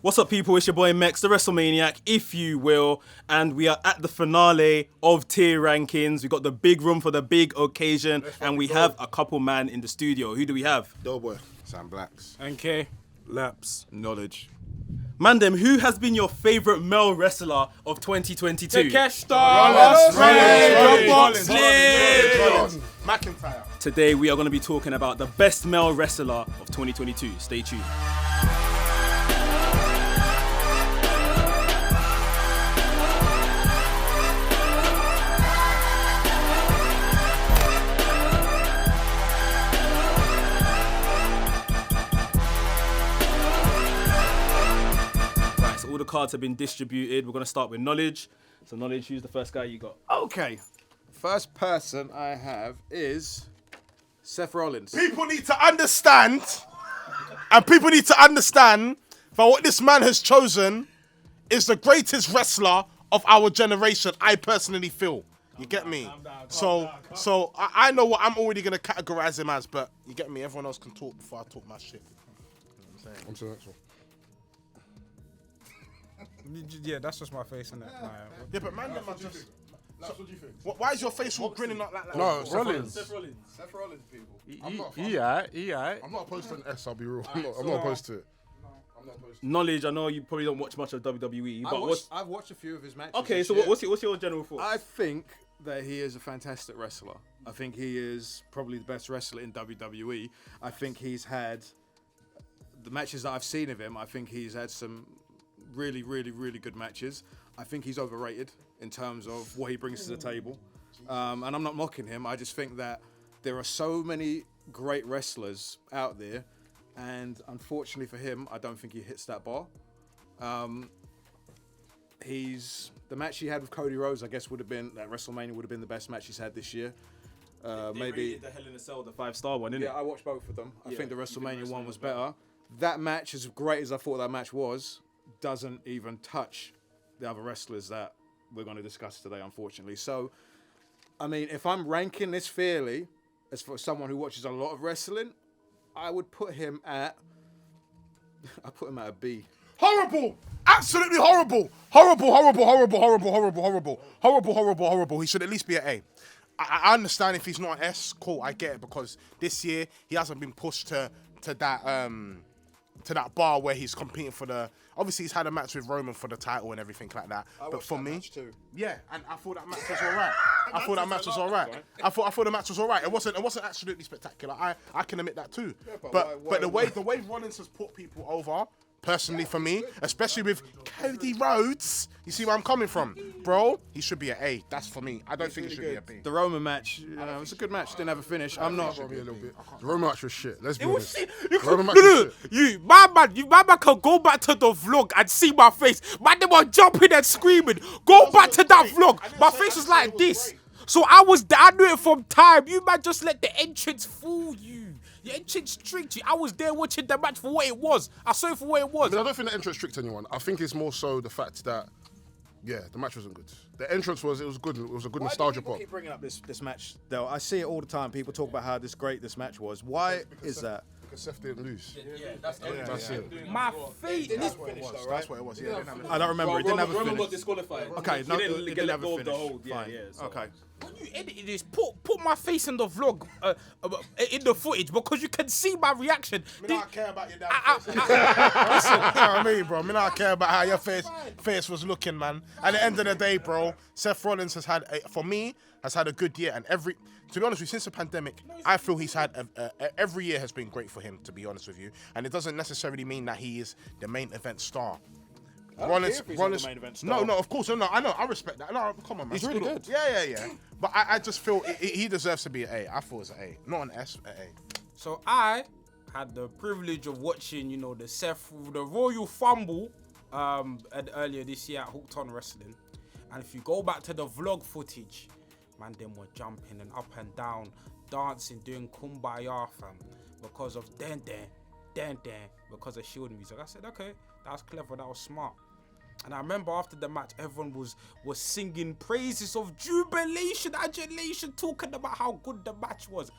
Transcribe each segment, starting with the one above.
What's up, people? It's your boy Mex, the WrestleManiac, if you will. And we are at the finale of tier rankings. We got the big room for the big occasion. And we have a couple man in the studio. Who do we have? Doughboy, Sam Blacks, NK, Laps, Knowledge. Mandem, who has been your favourite male wrestler of 2022? Rollins, McIntyre. Today we are going to be talking about the best male wrestler of 2022. Stay tuned. All the cards have been distributed. We're going to start with Knowledge. So Knowledge, who's the first guy you got? Okay. First person I have is Seth Rollins. People need to understand, that what this man has chosen is the greatest wrestler of our generation, I personally feel. You get me? So I know what I'm already going to categorize him as, but you get me? Everyone else can talk before I talk my shit. You know what I'm saying? I'm to the next one. Yeah, that's just my face, isn't it? Yeah, but man, them are just... What do you think? Why is your face all grinning like that? No, Rollins. Seth Rollins. Seth Rollins, people. I'm not opposed to an S, I'll be real. I'm not opposed to it. I'm not opposed to it. Knowledge, I know you probably don't watch much of WWE, but I've watched a few of his matches. Okay, so what's your general thoughts? I think that he is a fantastic wrestler. I think he is probably the best wrestler in WWE. I think he's had the matches that I've seen of him. I think he's had some really, really, really good matches. I think he's overrated in terms of what he brings to the table. And I'm not mocking him. I just think that there are so many great wrestlers out there. And unfortunately for him, I don't think he hits that bar. The match he had with Cody Rhodes, I guess, at WrestleMania would have been the best match he's had this year. Maybe the Hell in a Cell, the 5-star one, innit? Yeah, I watched both of them. I think the WrestleMania one was better. That match, as great as I thought that match was, doesn't even touch the other wrestlers that we're going to discuss today, unfortunately. So, I mean, if I'm ranking this fairly, as for someone who watches a lot of wrestling, I would put him at a B. Horrible! Absolutely horrible! Horrible. He should at least be an A. I understand if he's not an S, cool, I get it, because this year he hasn't been pushed to that bar where he's competing for the... Obviously, he's had a match with Roman for the title and everything like that. But for me... Yeah, and I thought that match was all right. I thought the match was all right. It wasn't absolutely spectacular. I can admit that too. Yeah, but the way Rollins has put people over... Personally, for me, especially with Cody Rhodes, you see where I'm coming from, bro. He should be an A. That's for me. I don't think it should be a B. The Roman match, it was a good match. Didn't have a finish. I'm not. A little bit. The Roman match was shit. Let's be honest. My man can go back to the vlog and see my face. Man, they were jumping and screaming. Go back to that vlog. My face was like this. So I knew it from time. You man just let the entrance fool you. The entrance tricked you. I was there watching the match for what it was. I saw it for what it was. I don't think the entrance tricked anyone. I think it's more so the fact that, yeah, the match wasn't good. The entrance was good. It was a good nostalgia pop. Why do people keep bringing up this match, though? I see it all the time. People talk about how great this match was. Why is that? Because Seth didn't lose. Yeah, that's it. My face. That's what it was. Yeah, I don't remember. It didn't have a Roman got finish. disqualified. Okay, no, it didn't have a go of the finish. hold. Yeah, so. Okay. When you edit this, put my face in the vlog, in the footage, because you can see my reaction. I don't care about your damn face. Listen, you know what I mean, bro? I don't care about how your face was looking, man. At the end of the day, bro, Seth Rollins has had a good year, and to be honest with you, since the pandemic, I feel he's had every year has been great for him, to be honest with you. And it doesn't necessarily mean that he is the main event star. Rollins, the main event star. No, of course, no. I know, I respect that. No, come on, man. He's really good. Yeah. But I just feel he deserves to be an A. I feel it's an A, not an S, an A. So I had the privilege of watching, the Royal Fumble earlier this year at Hooked On Wrestling. And if you go back to the vlog footage, man, them were jumping and up and down, dancing, doing kumbaya, fam, because of den, because of Shield music. I said, okay, that was clever, that was smart. And I remember after the match, everyone was singing praises of jubilation, adulation, talking about how good the match was.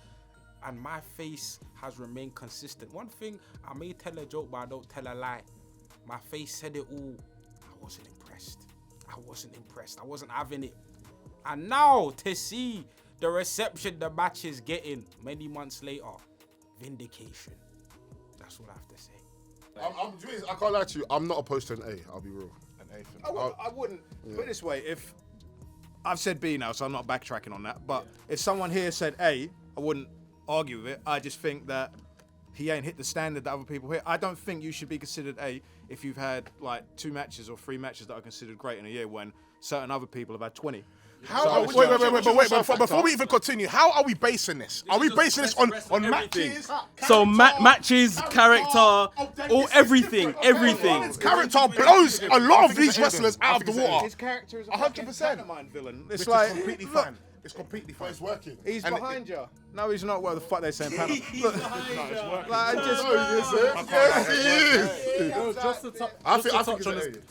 And my face has remained consistent. One thing, I may tell a joke, but I don't tell a lie. My face said it all. I wasn't impressed. I wasn't having it. And now to see the reception the match is getting many months later, vindication. That's what I have to say. I can't lie to you. I'm not opposed to an A. I'll be real. An A for me. I wouldn't put it this way. If I've said B now, so I'm not backtracking on that. But if someone here said A, I wouldn't argue with it. I just think that he ain't hit the standard that other people hit. I don't think you should be considered A if you've had like 2 matches or 3 matches that are considered great in a year when certain other people have had 20. Before we even continue, how are we basing this? Are we basing this on matches? So matches, character, all everything. His character blows a lot of these wrestlers out of the water. His character is a 100%. Dynamite villain. It's It's like completely fine. It's completely fine. It's working. he's And behind you. No, he's not. What the fuck they saying? Panama. Look,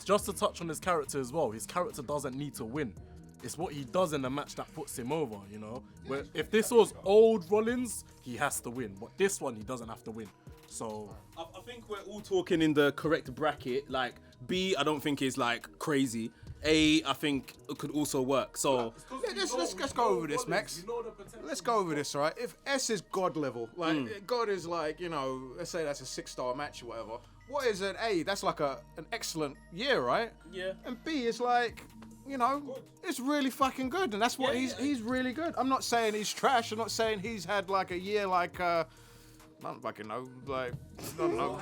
Just to touch on his character as well. His character doesn't need to win. It's what he does in the match that puts him over, you know? Where if this was old Rollins, he has to win. But this one, he doesn't have to win. So I think we're all talking in the correct bracket. Like B, I don't think is like crazy. A, I think it could also work. So let's go over this, Max. Let's go over this, right? If S is God level, like God is like, you know, let's say that's a 6-star match or whatever. What is an A? That's like an excellent year, right? Yeah. And B is like, you know, it's really fucking good, and that's what he's really good. I'm not saying he's trash. I'm not saying he's had like a year like I don't fucking know, like I don't know,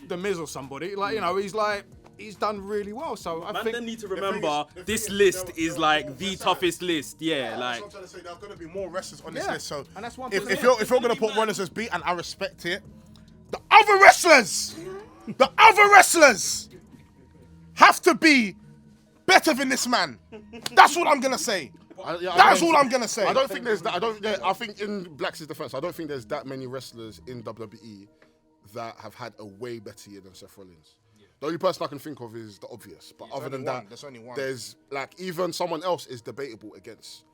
The Miz or somebody. Like, you know, he's done really well. So I think they need to remember this list is like the toughest list. Yeah, like I'm trying to say there's going to be more wrestlers on this Yeah, list. So and that's one if thing. you're going to put Rollins as B, and I respect it, the other wrestlers have to be better than this man. That's what I'm going to say. That's all I'm going to say. I don't think there's that. I think in Black's defense, I don't think there's that many wrestlers in WWE that have had a way better year than Seth Rollins. The only person I can think of is the obvious. But other than that, there's only one. There's like even someone else is debatable against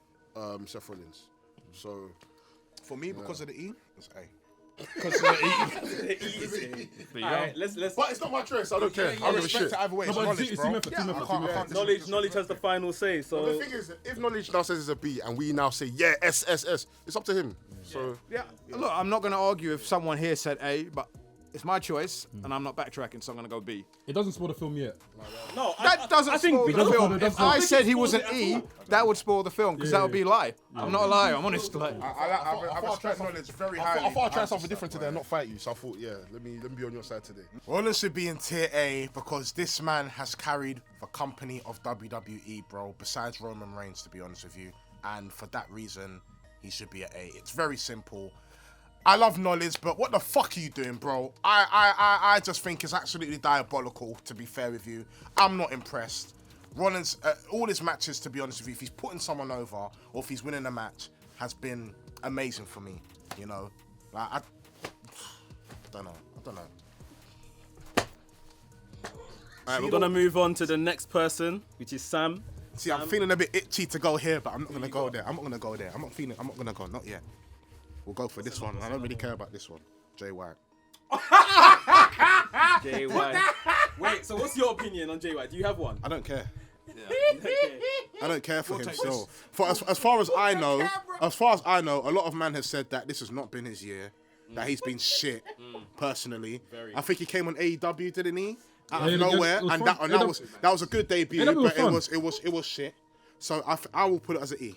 Seth Rollins. So For me, because of the E, it's A. alright, let's. but it's not my choice. I don't care. I don't give a shit. Respect it either way. It's but knowledge, it's bro. team effort, team effort, team effort. Knowledge has the final say. The So thing is, if Knowledge now says it's a B and we now say yeah, S, it's up to him. So Yeah, look, I'm not going to argue if someone here said A, but it's my choice, and I'm not backtracking, so I'm going to go B. It doesn't spoil the film yet. no, That doesn't spoil the doesn't film. spoil it, If doesn't I spoil it. said he was an E, that would spoil the film, because that would be a lie. I'm not a liar, I'm honest. Like, I respect knowledge very highly. I thought I'd try something different today and not fight you. So I thought, yeah, let me be on your side today. Rollins should be in tier A because this man has carried the company of WWE, bro, besides Roman Reigns, to be honest with you. And for that reason, he should be at A. It's very simple. I love Knowledge, but what the fuck are you doing, bro? I just think it's absolutely diabolical, to be fair with you. I'm not impressed. Rollins, all his matches, to be honest with you, if he's putting someone over or if he's winning a match, has been amazing for me, you know? Like, I don't know. alright, we're gonna move on to the next person, which is Sam. See, I'm feeling a bit itchy to go here, but I'm not gonna go there. I'm not gonna go, not yet. We'll go for this one. I don't really care about this one. Jay White. Jay White. Wait, so what's your opinion on Jay White? Do you have one? I don't care. I don't care for him still. For as far as I know, a lot of man has said that this has not been his year. That he's been shit. Personally, I think he came on AEW, didn't he? Out of nowhere, and that was a good debut, but it was shit. So I will put it as an E.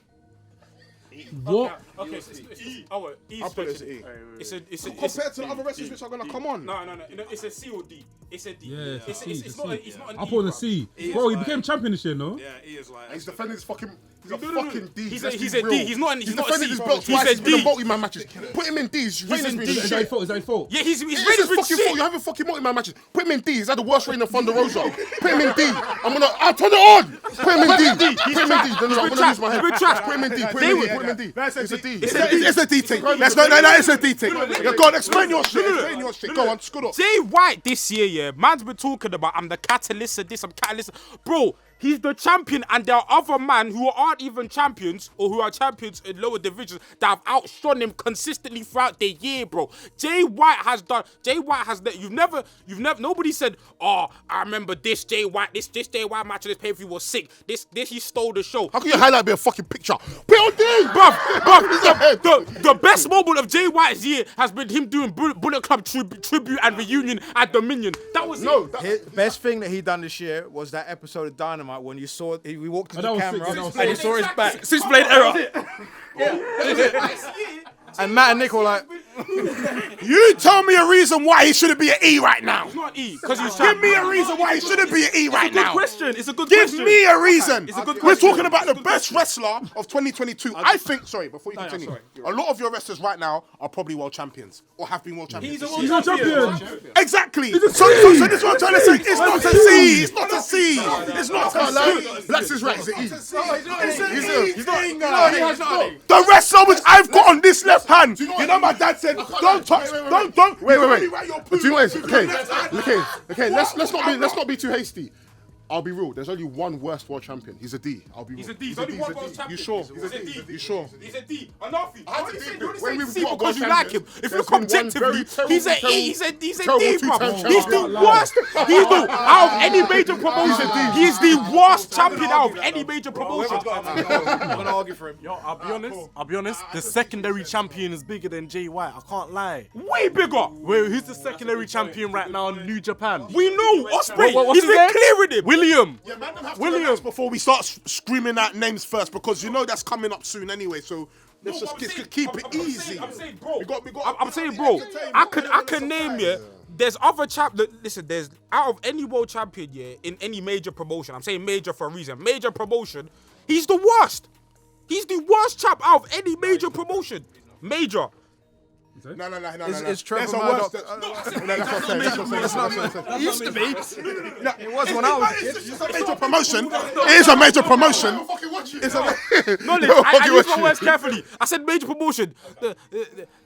What? Okay, so E. Oh, wait, E's I'll put it as section. an E. It's Compared to the other wrestlers which are gonna come on. No, it's a C or D. It's a D. Yeah, It's not an I E. put in a bruv. C. is Bro, he like- became champion this year, no? yeah, he is like. He's defending his fucking. He's a No. fucking D. He's Let's a be D. real. He's not a defended C. his belt He's twice. a He's been a D. multi-man matches. Put him in D's. His reign has a been D. It's his shit. fault, it's his fault. Yeah, his It's reign has his been fucking fault. shit. You having fucking multi-man matches. Put him in D. He's had the worst reign of Thunder Rosa. Put him in D. I'll turn it on. Put him in D. Put him in D. I'm gonna lose my head. Put him in D. Put him in D. It's a D. It's a D thing. It's a D thing. Go on, explain your shit. Go on, scoot up. Jay White this year, yeah, man's been talking about I'm the catalyst of this, I'm catalyst. Bro, He's the champion, and there are other men who aren't even champions or who are champions in lower divisions that have outshone him consistently throughout the year, bro. Jay White has. Nobody said, oh, I remember this Jay White, this Jay White match of this pay-per-view was sick. This he stole the show. How can you highlight me a fucking picture? Put it on D! Bruv, the best moment of Jay White's year has been him doing Bullet Club tribute and reunion at Dominion. That was Best thing that he done this year was that episode of Dynamite when you saw we walked to the that was camera sick, that was and you sick. saw his back. Switchblade error. And Matt and Nick were like, You tell me a reason why he shouldn't be an E right now. It's not E, because he's Give me a reason why he shouldn't be an E right now. It's a good Give question. me a reason. It's a good We're question. talking about the best wrestler of 2022. I think, sorry, before you continue, a lot of your wrestlers right now are probably world champions or have been world champions. He's a champion. Exactly. So this is what I'm trying to say. It's not a C. It's not a C. It's not a C. Blacks is right, it's an E. The wrestler which I've got on this left hand, you know my dad said, don't touch, don't. Wait. Do Do you know what it is? Okay. Let's not be too hasty. I'll be real. There's only one worst world champion. He's a D. I'll be real. He's a D. He's only one world champion. You sure? He's a D. You sure? He's a D. Enough. When we've C got a because world you like him. champion, If you there's look been one objectively, very he's a terrible, E. He's a D, terrible bro. two-time He's the champion. worst. He's the out of any major promotion. He's the worst champion out of any major promotion. I'm gonna argue for him. Yo, I'll be honest. The secondary champion is bigger than Jay White. I can't lie. Way bigger. Wait, who's the secondary champion right now in New Japan? We know Ospreay. What's He's his been name? clearing him. William. William. Before we start screaming out names first, because you know that's coming up soon anyway. So let's just keep it easy. I'm saying, bro. I'm saying, bro. I can name you. There's other listen, there's out of any world champion, in any major promotion. I'm saying major for a reason. Major promotion. He's the worst. He's the worst champ out of any major promotion. Major. No. Is Trevor There's a Murdoch? That's not saying. It used to be. It was when I was a kid. It's a major promotion. It is a major promotion. It's a Knowledge. I use my words carefully. I said major promotion.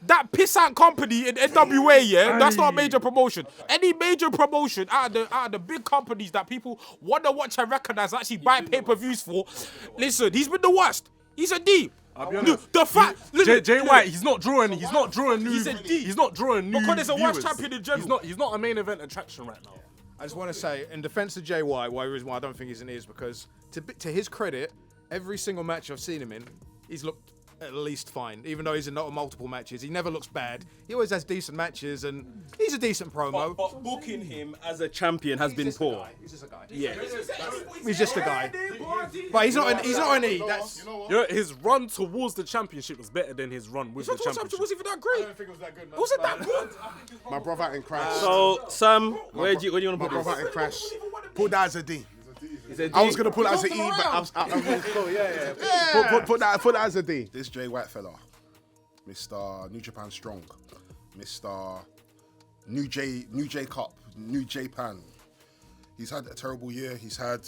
That pissant company in NWA, that's not a major promotion. Any major promotion out of the big companies that people want to watch and recognize, actually buy pay-per-views for. Listen, he's been the worst. He's a D. I'll be honest. The fact Jay White, he's not drawing new. He's a D. He's not drawing new. Because there's a worse viewers. champion in general. He's not a main event attraction right now. I just want to say, in defense of Jay White, why I don't think he's an E is because, to his credit, every single match I've seen him in, he's looked at least fine. Even though he's in not multiple matches, he never looks bad. He always has decent matches, and he's a decent promo. But booking him as a champion has been poor. He's just a guy. Yeah. He's just a guy. But he's not an E. That's. You know, his run towards the championship was better than his run with the championship. Was even that great? I don't think it was that good, man. Was it that good? My brother in crash. So Sam, where do you want to My put this? brother in crash. Put that as a D. Is it I D? was gonna put that as an E, but I was cool. Yeah. Put that as a D. This Jay White fella, Mr. New Japan Strong, Mr. New J Cup, New Japan. He's had a terrible year. He's had,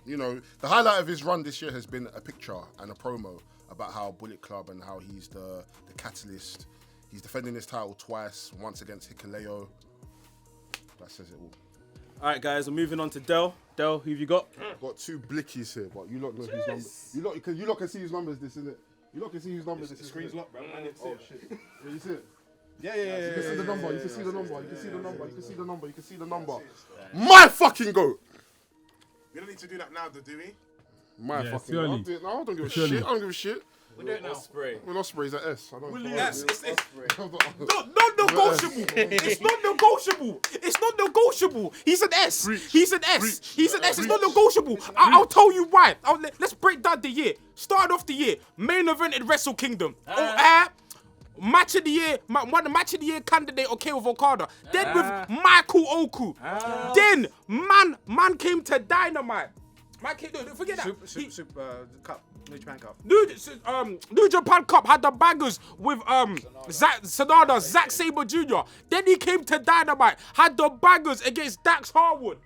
the highlight of his run this year has been a picture and a promo about how Bullet Club and how he's the catalyst. He's defending his title twice, once against Hikuleo. That says it all. All right, guys, we're moving on to Del. Del, who have you got? Got two blickies here, but you lot know whose numbers. You lot can see whose numbers this, isn't it? You lot can see whose numbers this is. The screen's locked, bro. Oh shit! Yeah, you see it? Yeah. You can see the number. You can see the number. You can see the number. You can see the number. You can see the number. My fucking goat. We don't need to do that now, do we? My Yeah, fucking surely. goat. No, I don't give a Surely. shit. I don't give a shit. We do it now. Well, Ospreay's at S. I don't Non-negotiable. It's not negotiable. It's not negotiable. He's an S. He's an S. He's an S. It's not negotiable. I'll tell you why. Let's break down the year. Start off the year. Main event in Wrestle Kingdom. Match of the year. One match of the year candidate. Okay, with Okada. Then with Michael Oku. Then man came to Dynamite. Man came. Forget that. Super Cup. New Japan Cup. New Japan Cup had the bangers with Sonada, Zack Sabre Jr. Then he came to Dynamite, had the bangers against Dax Harwood,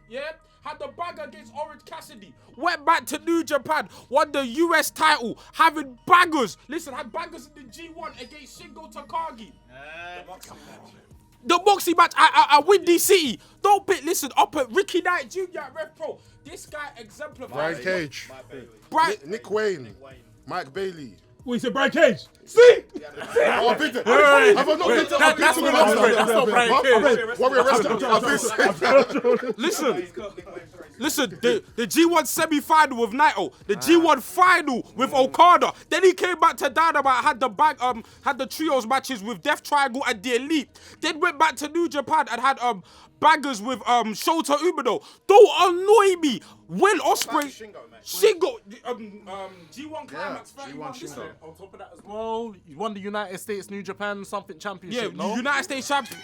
had the banger against Orange Cassidy, went back to New Japan, won the US title, having bangers. Listen, had bangers in the G1 against Shingo Takagi. The Moxley match at Windy City. Don't pick. Listen, up at Ricky Knight Jr. at Rev Pro. This guy exemplifies. Brian Cage. Nick Wayne. Mike Bailey. Wait, you said Brian Cage? See? Oh, I've been to I've not been to That's not Brian Cage. Warrior Wrestling. Listen, the G1 semi-final with Naito, the G1 final with Okada. Then he came back to Dynamite, had the trios matches with Death Triangle and the Elite. Then went back to New Japan and had bangers with Shota Umino. Don't annoy me. Will Ospreay, Shingo, G1 Climax 31. Listen, On top of that as well, you won the United States New Japan something yeah, championship, no? United States champion.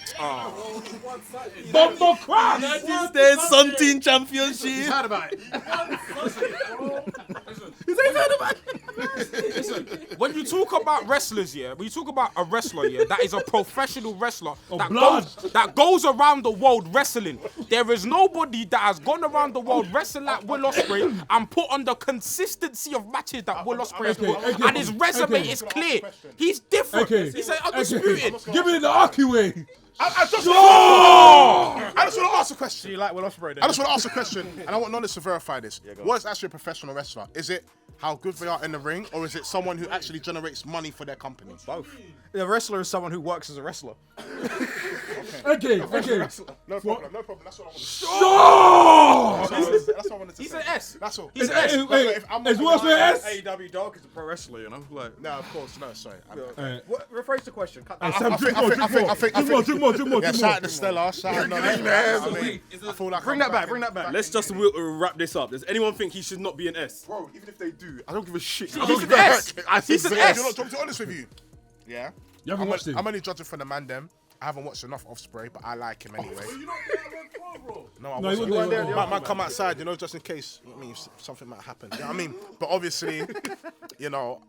Bumbo Crash! United States Something Championship! He's heard about it. Listen, when you talk about wrestlers, yeah, when you talk about a wrestler, yeah, that is a professional wrestler that goes around the world wrestling. There is nobody that has gone around the world wrestling like Will Ospreay and put on the consistency of matches that Will Ospreay has put, and his resume is clear. He's different. He's undisputed. Give me the Aki way. I just want to ask a question. You like Will Ospreay then? I just want to ask a question, and I want Knowledge to verify this. What is actually a professional wrestler? Is it how good they are in the ring, or is it someone who actually generates money for their company? Both. The wrestler is someone who works as a wrestler. Okay. No problem. That's what I wanted to say. That's what I wanted to say. He's an S. That's all. He's an S. Is Will Ospreay an S? AEW dog is a pro wrestler, you know? Like, No, of course, no. Sorry. rephrase the question. Cut Hey, that. Sam, drink more. Drink more. Yeah, shout out to Stella. Shout out to I feel like Bring that back. Let's just wrap this up. Does anyone think he should not be an S? Bro, even if they do, I don't give a shit. He's an S. He's an S. You know, to be honest with you, yeah. You haven't watched him? I'm only judging for the Mandem. I haven't watched enough Ospreay, but I like him anyway. No, I wasn't. he wasn't there. Man, come outside, you know, just in case. I mean, something might happen. You know what I mean? But obviously, you know,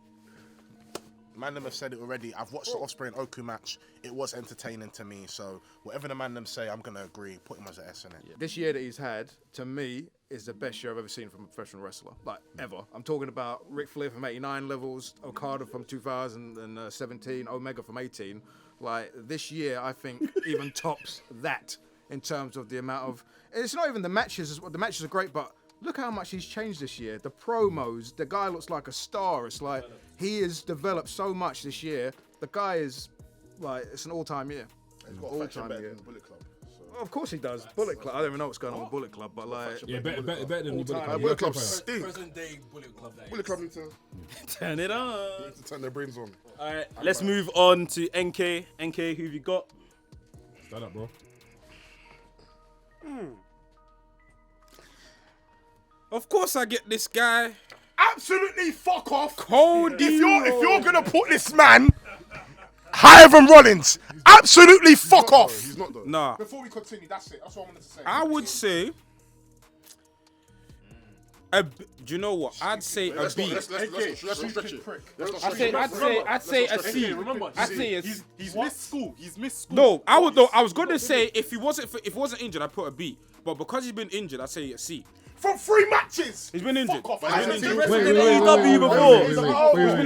Mandem have said it already. I've watched the Ospreay and Oku match. It was entertaining to me. So whatever the Mandem say, I'm gonna agree. Put him as an S in it. This year that he's had, to me, is the best year I've ever seen from a professional wrestler. Like, ever. I'm talking about Ric Flair from 89 levels, Okada from 2017, Omega from 18. Like, this year, I think, even tops that in terms of the amount of... It's not even the matches. The matches are great, but look how much he's changed this year. The promos, the guy looks like a star. It's like, he has developed so much this year. The guy is, like, it's an all-time year. He's got a faction better than Bullet Club. Well, of course he does. Bullet Club. I don't even know what's going on with Bullet Club, but like... Yeah, better than the Bullet Club. Bullet Club stink. Present day Bullet Club. Bullet Club need to Turn it on. turn their brains on. All right, let's move on to NK. NK, who have you got? Stand up, bro. Of course I get this guy. Absolutely fuck off. Cody If you're gonna put this man higher than Rollins, absolutely fuck off. He's not though. Nah, Before we continue, that's it. That's what I wanted to say. I would say... do you know what? I'd say a B. Let's not stretch it. I'd say a C. Remember, I'd say a he's missed school. He's missed school. No, I was gonna say if he wasn't injured, I'd put a B. But because he's been injured, I'd say a C. From 3 matches. He's been injured. Fuck off. He's been injured. AEW before.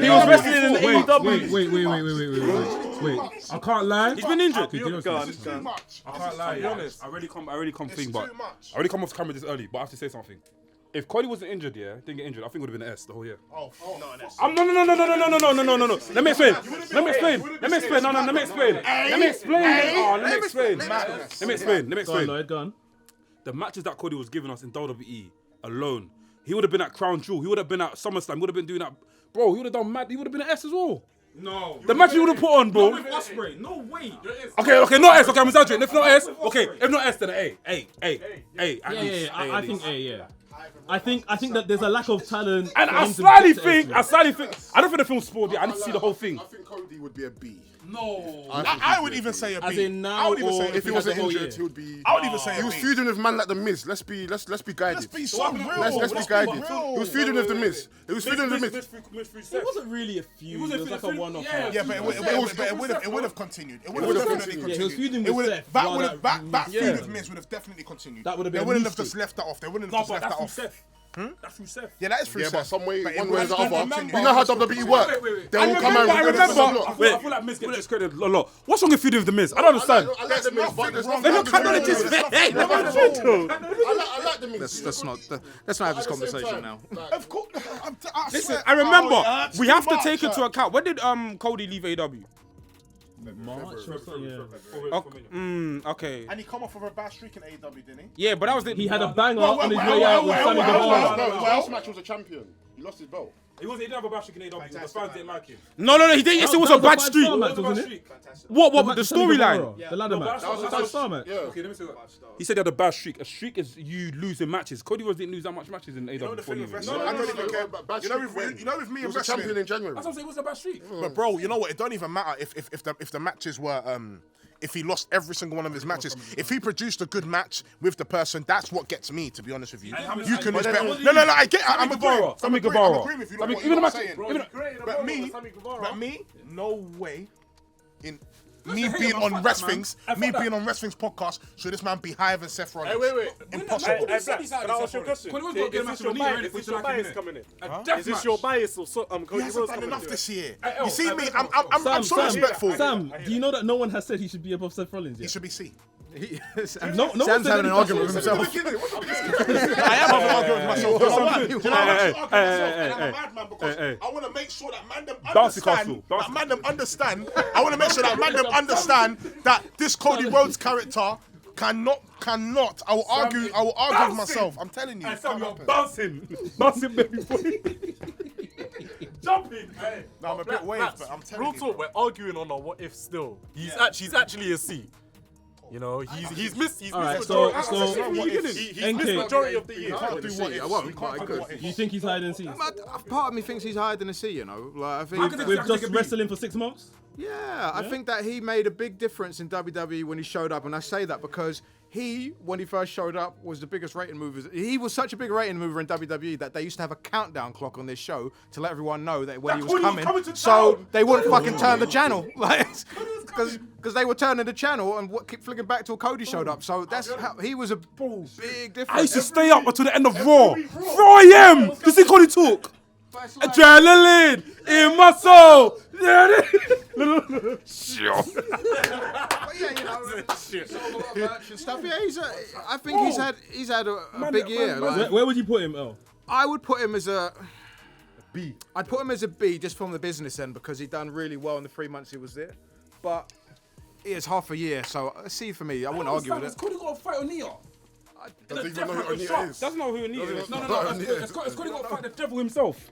He was wrestling in the AEW. Wait. I can't lie. He's been injured. Too much. I can't lie. Too Yeah. much. I already come It's thing, too but much. I already come off camera this early. But I have to say something. If Cody wasn't injured, didn't get injured, I think it would have been an S the whole year. Oh, not an S. No. Let me explain. Go on. The matches that Cody was giving us in WWE alone, he would have been at Crown Jewel. He would have been at SummerSlam. He would have been doing that. Bro, he would have done mad. He would have been an S as well. No. The match he would have put on, bro. Ospreay. No way. Okay, not S. Okay, I'm exaggerating. If not S, okay. If not S, then an A. Yeah. I think A. Yeah. I think that there's a lack of talent. And for I him to slightly get to think, S. I don't think the film's spoiled yet. I need to see the whole thing. I think Cody would be a B. No. I would even say a B. As in now, I would even or say If he Because wasn't the whole injured, year. he would be. I would even say He a was B. feuding with man like the Miz. Let's be guided. Let's be so real. Let's be guided. He was feuding with the Miz. He was feuding with the Miz. It wasn't really a feud. It was like a one-off. Yeah, but it would have continued. It would have definitely continued. Yeah, he was feuding It with would- Seth. That Yeah. feud with Miz would have definitely continued. That would have been They wouldn't a have just left that off. They wouldn't No, have just but left that that's off. with Seth. That's through Seth. Yeah, that is free. Yeah, but some way, But one it way or the was- other. remember- You know how WWE work. Wait. They will come out. I feel like Miz gets discredited a lot. What's wrong with feuding with the Miz? I don't understand. I like the Miz, but there's nothing. They're not canonists. I like the Miz. Let's not have this conversation now. Of course. Listen, I remember we have to take into account. When did Cody leave AEW? March or something, yeah. Okay. And he come off of a bad streak in AEW, didn't he? Yeah, but that was the. He had a banger on his way out with Sammy Guevara. No, his last match was a champion. He lost his belt. He didn't have a bad streak in AEW. The fans didn't like him. No, he didn't. Yes, it was a bad streak. wasn't it? What with the storyline? The ladder match. That was That was star match. Yeah. Okay, let me see that. He said he had a bad streak. A streak is you losing matches. Cody Rhodes didn't lose that much matches in AEW. The thing with before wrestling, he I don't even care. Bad You know, streak when- with me He and was a champion wrestling. in January. That's what I'm saying. It was a bad streak. But bro, you know what? It don't even matter if the matches were if he lost every single one of his matches. If he produced a good match with the person, that's what gets me. To be honest with you, you can lose better. No, I get. I'm agreeing. Sammy Guevara. I'm agreeing with you. Like, what Even you're the saying. match. But me, no way. In me being on WRESTHINGS, being on WRESTHINGS podcast, should this man be higher than Seth Rollins? Wait. Impossible. Can I ask you a question? Cody Rhodes got to get a Is match this your with Lee bias? already Is for this your like a bias minute. coming in? A death Is this match. your bias or He Cody hasn't Rhodes done coming enough in? this year. Hey, You see me? I'm so Sam, respectful. Sam, do you know that no one has said he should be above Seth Rollins He yet? should be C. No one Sam's said having an anything. argument with himself. I am having an argument with myself. You know why? You know why? Hey, And I'm a madman because I want to make sure that Mandem Bouncy understand. castle. That Mandem understand. I want to make sure that Mandem understand that this Cody Rhodes character cannot. I will argue with myself. I'm telling you. Hey, it Sam, can't you're happen. bouncing, baby boy. Jumping. Hey. No, I'm a bit waved, but I'm telling Real you. talk, we're arguing on a what if still. He's actually a C. You know, he's missed Alright, majority. NK, Missed majority of the year. Can't do what ifs. I won't, You but I can't do could. what ifs. you think he's higher than C? Part of me thinks he's higher than a C, you know. Like, I think With just wrestling for 6 months? Yeah, I think that he made a big difference in WWE when he showed up, and I say that because he, when he first showed up, was the biggest rating mover. He was such a big rating mover in WWE that they used to have a countdown clock on this show to let everyone know that when he was coming, so they wouldn't fucking turn the channel, like, because they were turning the channel and keep flicking back till Cody showed up. So that's how he was a big difference. I used to stay up until the end of Raw. 4 a.m. to see Cody talk. Adrenaline in my soul. But yeah, you know, merch and stuff. Yeah, I think he's had a big year. Like, Where would you put him, L? I would put him as a B. I'd put him as a B just from the business end because he done really well in the 3 months he was there. But it's half a year, so a C for me. I wouldn't argue with it. Cody got to fight Ania. Doesn't even know who Ania is. That's not who Ania is. No. Ania Has Cody got to fight the devil himself?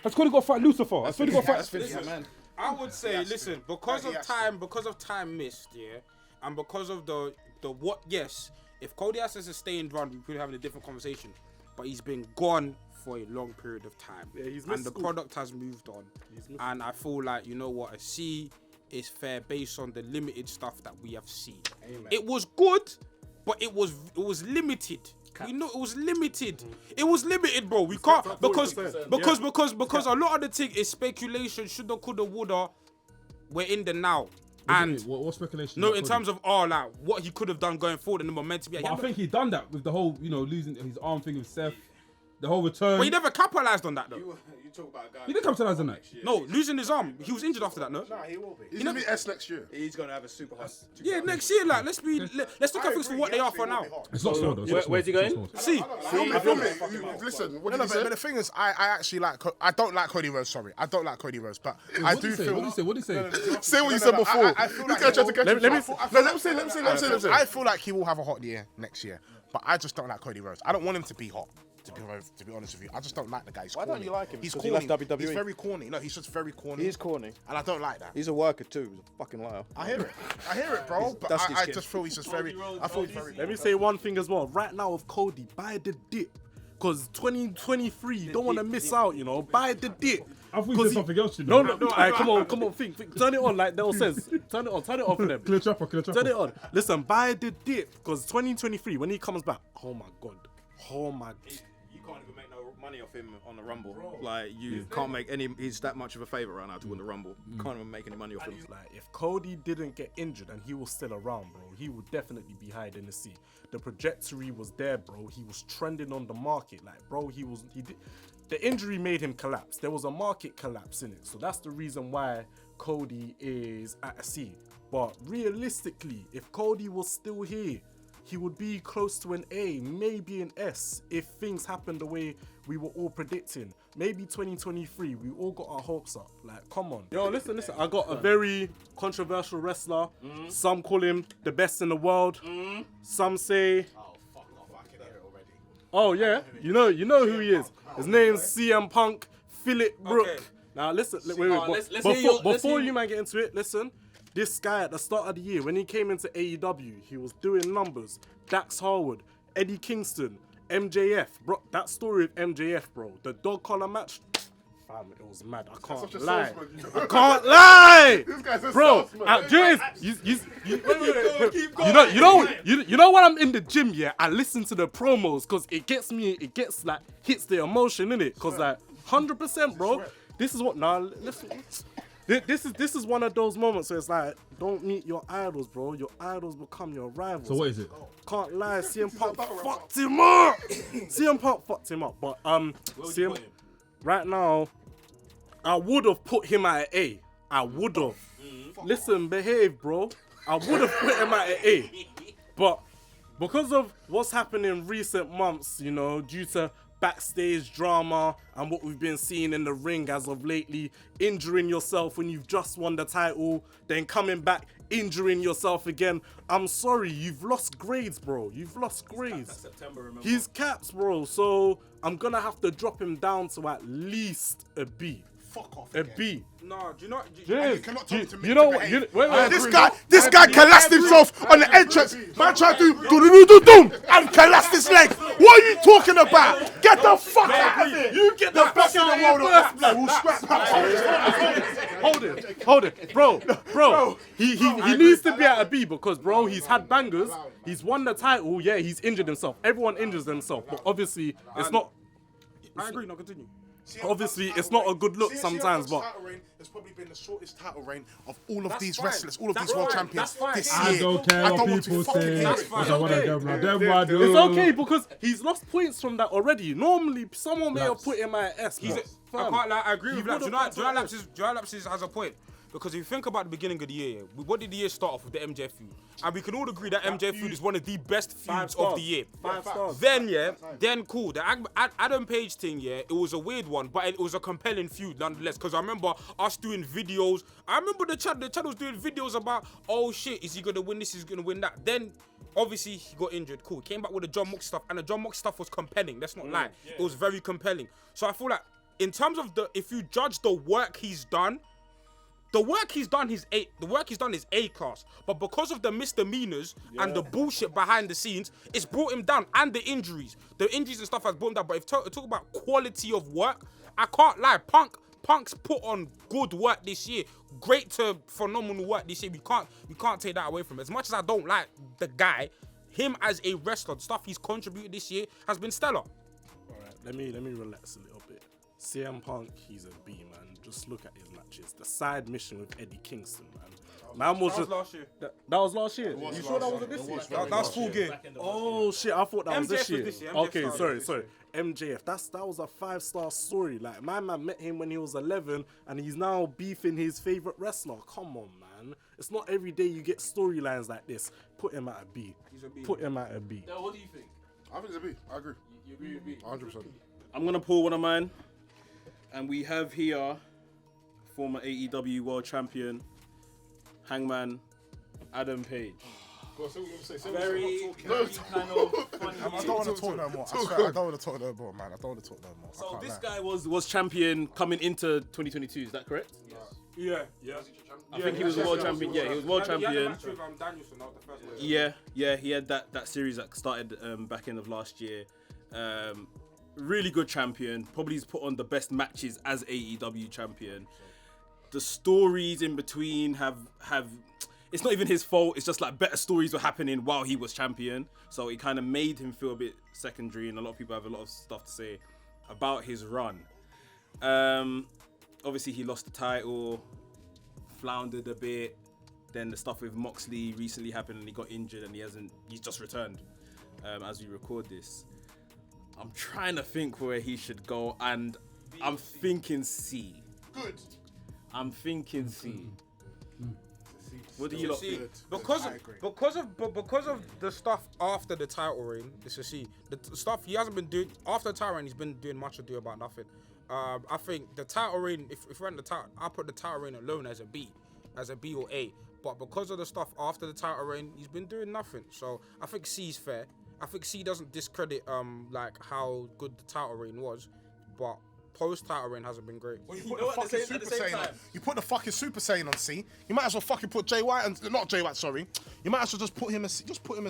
Has Cody got to fight Lucifer? Has Cody got to fight? Listen, I would say, listen, because of time missed, yeah, and because of the what, yes, if Cody has a sustained run, we could have a different conversation. But he's been gone for a long period of time, and the product has moved on. And I feel like, you know what, a C is fair based on the limited stuff that we have seen. Amen. It was good, but it was limited. You know, it was limited. It was limited, bro. We can't because a lot of the thing is speculation. Shoulda, coulda, woulda. We're in the now. And what speculation? no, in terms of like what he could have done going forward and the momentum. Yeah, But I think he done that with the whole, losing his arm thing with Seth, the whole return. but he never capitalized on that though. You talk about a guy. He didn't capitalize on that. No, losing his arm. He was injured after that. No. Nah, he will be. He's gonna be S next year. He's gonna have a super hot. Yeah, next year, like let's look at things for what they are for now. It's not small though. Where's he going? See, Listen, what No, did he say? but the thing is, I actually like. I don't like Cody Rhodes. Sorry, I don't like Cody Rhodes, but I do feel. What did he say? Say what you said before. I feel like This guy tried to catch Let me him. I feel like he will have a hot year next year, but I just don't like Cody Rhodes. I don't want him to be hot. To be honest with you, I just don't like the guy. He's Why corny. don't you like him? He's 'Cause corny. he left WWE. He's very corny. No, he's just very corny. He is corny. and I don't like that. He's a worker too. He's a fucking liar. I hear it, bro. But dusty I skin. just feel he's just very. I feel he's very. Let me say one thing as well. Right now with Cody, buy the dip. Because 2023, you don't want to miss out, Buy the dip. I thought you said something else. No. Alright, come on, think. Turn it on like Del says. Turn it on for them. Clear trapper. Turn it on. Listen, buy the dip. Because 2023, when he comes back, oh my God. you can't even make no money off him on the Rumble. Like, you can't make any. He's that much of a favourite right now to win the Rumble. Can't even make any money off him. Like, if Cody didn't get injured and he was still around, bro, he would definitely be high in the sea. The trajectory was there, bro. He was trending on the market. Like, bro, the injury made him collapse. There was a market collapse in it. So that's the reason why Cody is at a C. But realistically, if Cody was still here, he would be close to an A, maybe an S, if things happened the way we were all predicting. Maybe 2023, we all got our hopes up. Like, come on. Yo, listen. I got a very controversial wrestler. Some call him the best in the world. Some say... Oh, fuck off. I can hear it already. Oh, yeah? You know who he is. His name's CM Punk, Philip Brook. Okay. Now, listen. Wait. Before you man get into it, listen. This guy at the start of the year, when he came into AEW, he was doing numbers. Dax Harwood, Eddie Kingston, MJF. Bro, that story of MJF, bro. The dog collar match, fam, it was mad. I can't lie. I can't lie! This guy's a Bro, salesman. you know when I'm in the gym, yeah, I listen to the promos because it gets hits the emotion, innit? Because, like, 100%, bro. This is what, listen. This is one of those moments where it's like, don't meet your idols, bro. Your idols become your rivals. So what is it? Can't lie, CM Punk fucked him up. CM Punk fucked him up, but CM right now, I would have put him at an A. I would have. Listen, behave, bro. I would have put him at an A, but because of what's happened in recent months, you know, due to backstage drama and what we've been seeing in the ring as of lately, injuring yourself when you've just won the title, then coming back, injuring yourself again. I'm sorry, you've lost grades, bro. You've lost grades. September, remember? He's caps, bro. So I'm gonna have to drop him down to at least a B. Fuck off. A B. No, do you know? You cannot tell me to You know what? behave. Wait. This guy collapsed himself on the entrance. Man tried to do and collapsed his leg. What are you talking about? Get the fuck out of here. You get the fuck out of here. Hold it, bro. He needs to be at a B because, bro, he's had bangers. He's won the title. Yeah, he's injured himself. Everyone injures themselves, but obviously it's not. I agree. No, continue. Obviously, it's not a good look sometimes, but it's probably been the shortest title reign of all of these fine. wrestlers, all of That's these world fine. champions That's fine. this I year. don't care I what don't want to people fucking say. hear That's it. fine. It's okay. it's okay because he's lost points from that already. Normally, someone may have put him at S. I can't lie, I agree with Laps. July Lapses has a point. Because if you think about the beginning of the year, what did the year start off with? The MJF feud. And we can all agree that MJF feud is one of the best feuds of the year. 5 stars. Then cool. The Adam Page thing, yeah, it was a weird one, but it was a compelling feud nonetheless. Because I remember us doing videos. I remember the channel was doing videos about, oh shit, is he going to win this, is he going to win that? Then, obviously, he got injured. Cool. Came back with the John Mox stuff, and the John Mox stuff was compelling. Let's not lie. It was very compelling. So I feel like, in terms of if you judge the work he's done, the work he's done is A class, but because of the misdemeanors and the bullshit behind the scenes, it's brought him down, and the injuries and stuff has brought him down. But if talk about quality of work, I can't lie. Punk's put on good work this year, great to phenomenal work this year. We can't take that away from him. As much as I don't like the guy, him as a wrestler, the stuff he's contributed this year has been stellar. All right, let me relax a little bit. CM Punk, he's a B, man. Just look at his matches. The side mission with Eddie Kingston, man. That was last year. That was last year. You sure that wasn't this year? That was full gear. Oh shit! I thought that was this MJF year. was this year. Okay, MJF sorry. MJF. That was a 5-star story. Like my man met him when he was 11, and he's now beefing his favorite wrestler. Come on, man. It's not every day you get storylines like this. Put him at a B. Put him at a B. Yo, what do you think? I think it's a B. I agree. You agree with B? 100%. I'm gonna pull one of mine, and we have here former AEW World Champion Hangman Adam Page. Very kind of funny. I don't want to talk no more. I swear, I don't want to talk no more, man. I don't want to talk no more. So this guy was champion coming into 2022. Is that correct? Yeah. I think he was world champion. Yeah, he was world champion. He had a match with Danielson, that was the first one. Yeah, he had that series that started back end of last year. Really good champion. Probably he's put on the best matches as AEW champion. The stories in between have it's not even his fault. It's just like better stories were happening while he was champion. So it kind of made him feel a bit secondary, and a lot of people have a lot of stuff to say about his run. Obviously, he lost the title, floundered a bit. Then the stuff with Moxley recently happened and he got injured and he's just returned as we record this. I'm trying to think where he should go and I'm thinking C. Good. I'm thinking C. What do you lot See, think? because of the stuff after the title reign, it's a C. The stuff he hasn't been doing after the title reign, he's been doing much ado about nothing. I think the title reign, if we're in the title, I put the title reign alone as a B or A. But because of the stuff after the title reign, he's been doing nothing. So I think C is fair. I think C doesn't discredit like how good the title reign was, but post title reign hasn't been great. Well, you put the fucking Super Saiyan on. You put the fucking Super Saiyan on C. You might as well fucking put Jay White and not Jay White. Sorry. You might as well just put him a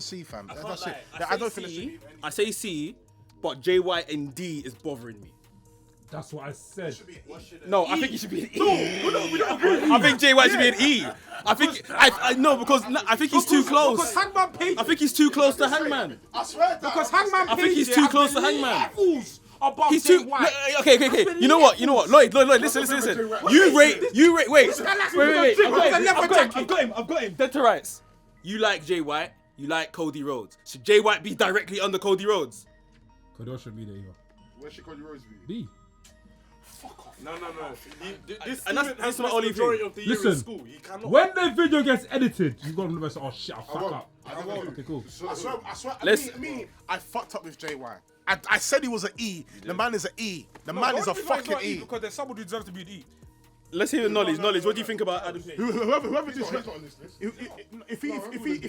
C, fam. That's it. I don't think it should be. I say C, but Jay White and D is bothering me. That's what I said. No, I think he should be an E. I think Jay White should be an E. I think he's too close. Because Hangman Page. I think he's too close to Hangman. I swear. Because Hangman Page. I think he's too close to Hangman. Levels above He's Jay too. White. Okay. You know what? Lloyd, listen. You rate. Wait. I've got him. Dead to rights. You like Jay White. You like Cody Rhodes. Should Jay White be directly under Cody Rhodes? Cody Rhodes should be there, yo. Where should Cody Rhodes be? B. No. This And that's has my missed only majority thing. of the year in Listen, school. He cannot. when the video gets edited, you got to remember, oh shit, I fuck won't. up. I won't. Okay, cool. I swear. Let's- Me, I fucked up with Jay White. I said he was an E. The man is an E. The man is a fucking E. Because there's somebody who deserves to be an E. Let's hear knowledge. What do you think about Adam Page? Whoever this, He's not on this list. if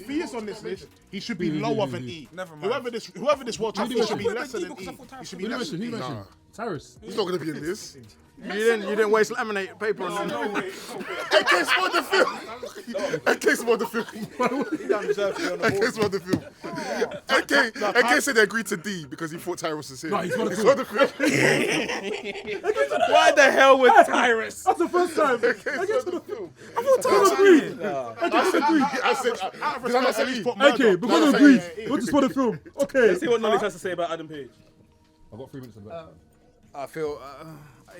he is on this list, he should be lower than E. Never mind. Whoever this world champion should be lesser than E. He should be Who lesser mentioned? than Who E. mentioned? Tyrus. He's not going to be in this. You didn't waste laminate paper on him. AK spoiled the film. AK spoiled the film. He don't deserve to be on the AK board. spoiled the film. AK said they agreed to D because he thought Tyrus was here. No, he's spoiled the He film. spoiled the film. Why the hell would Tyrus? That's the first time. AK spoiled the film. Tyrus agreed. I said, did I not say E? Okay, but we agreed. We'll just for the film. Okay. Let's see what knowledge has to say about Adam Page. I've got 3 minutes on that. I feel.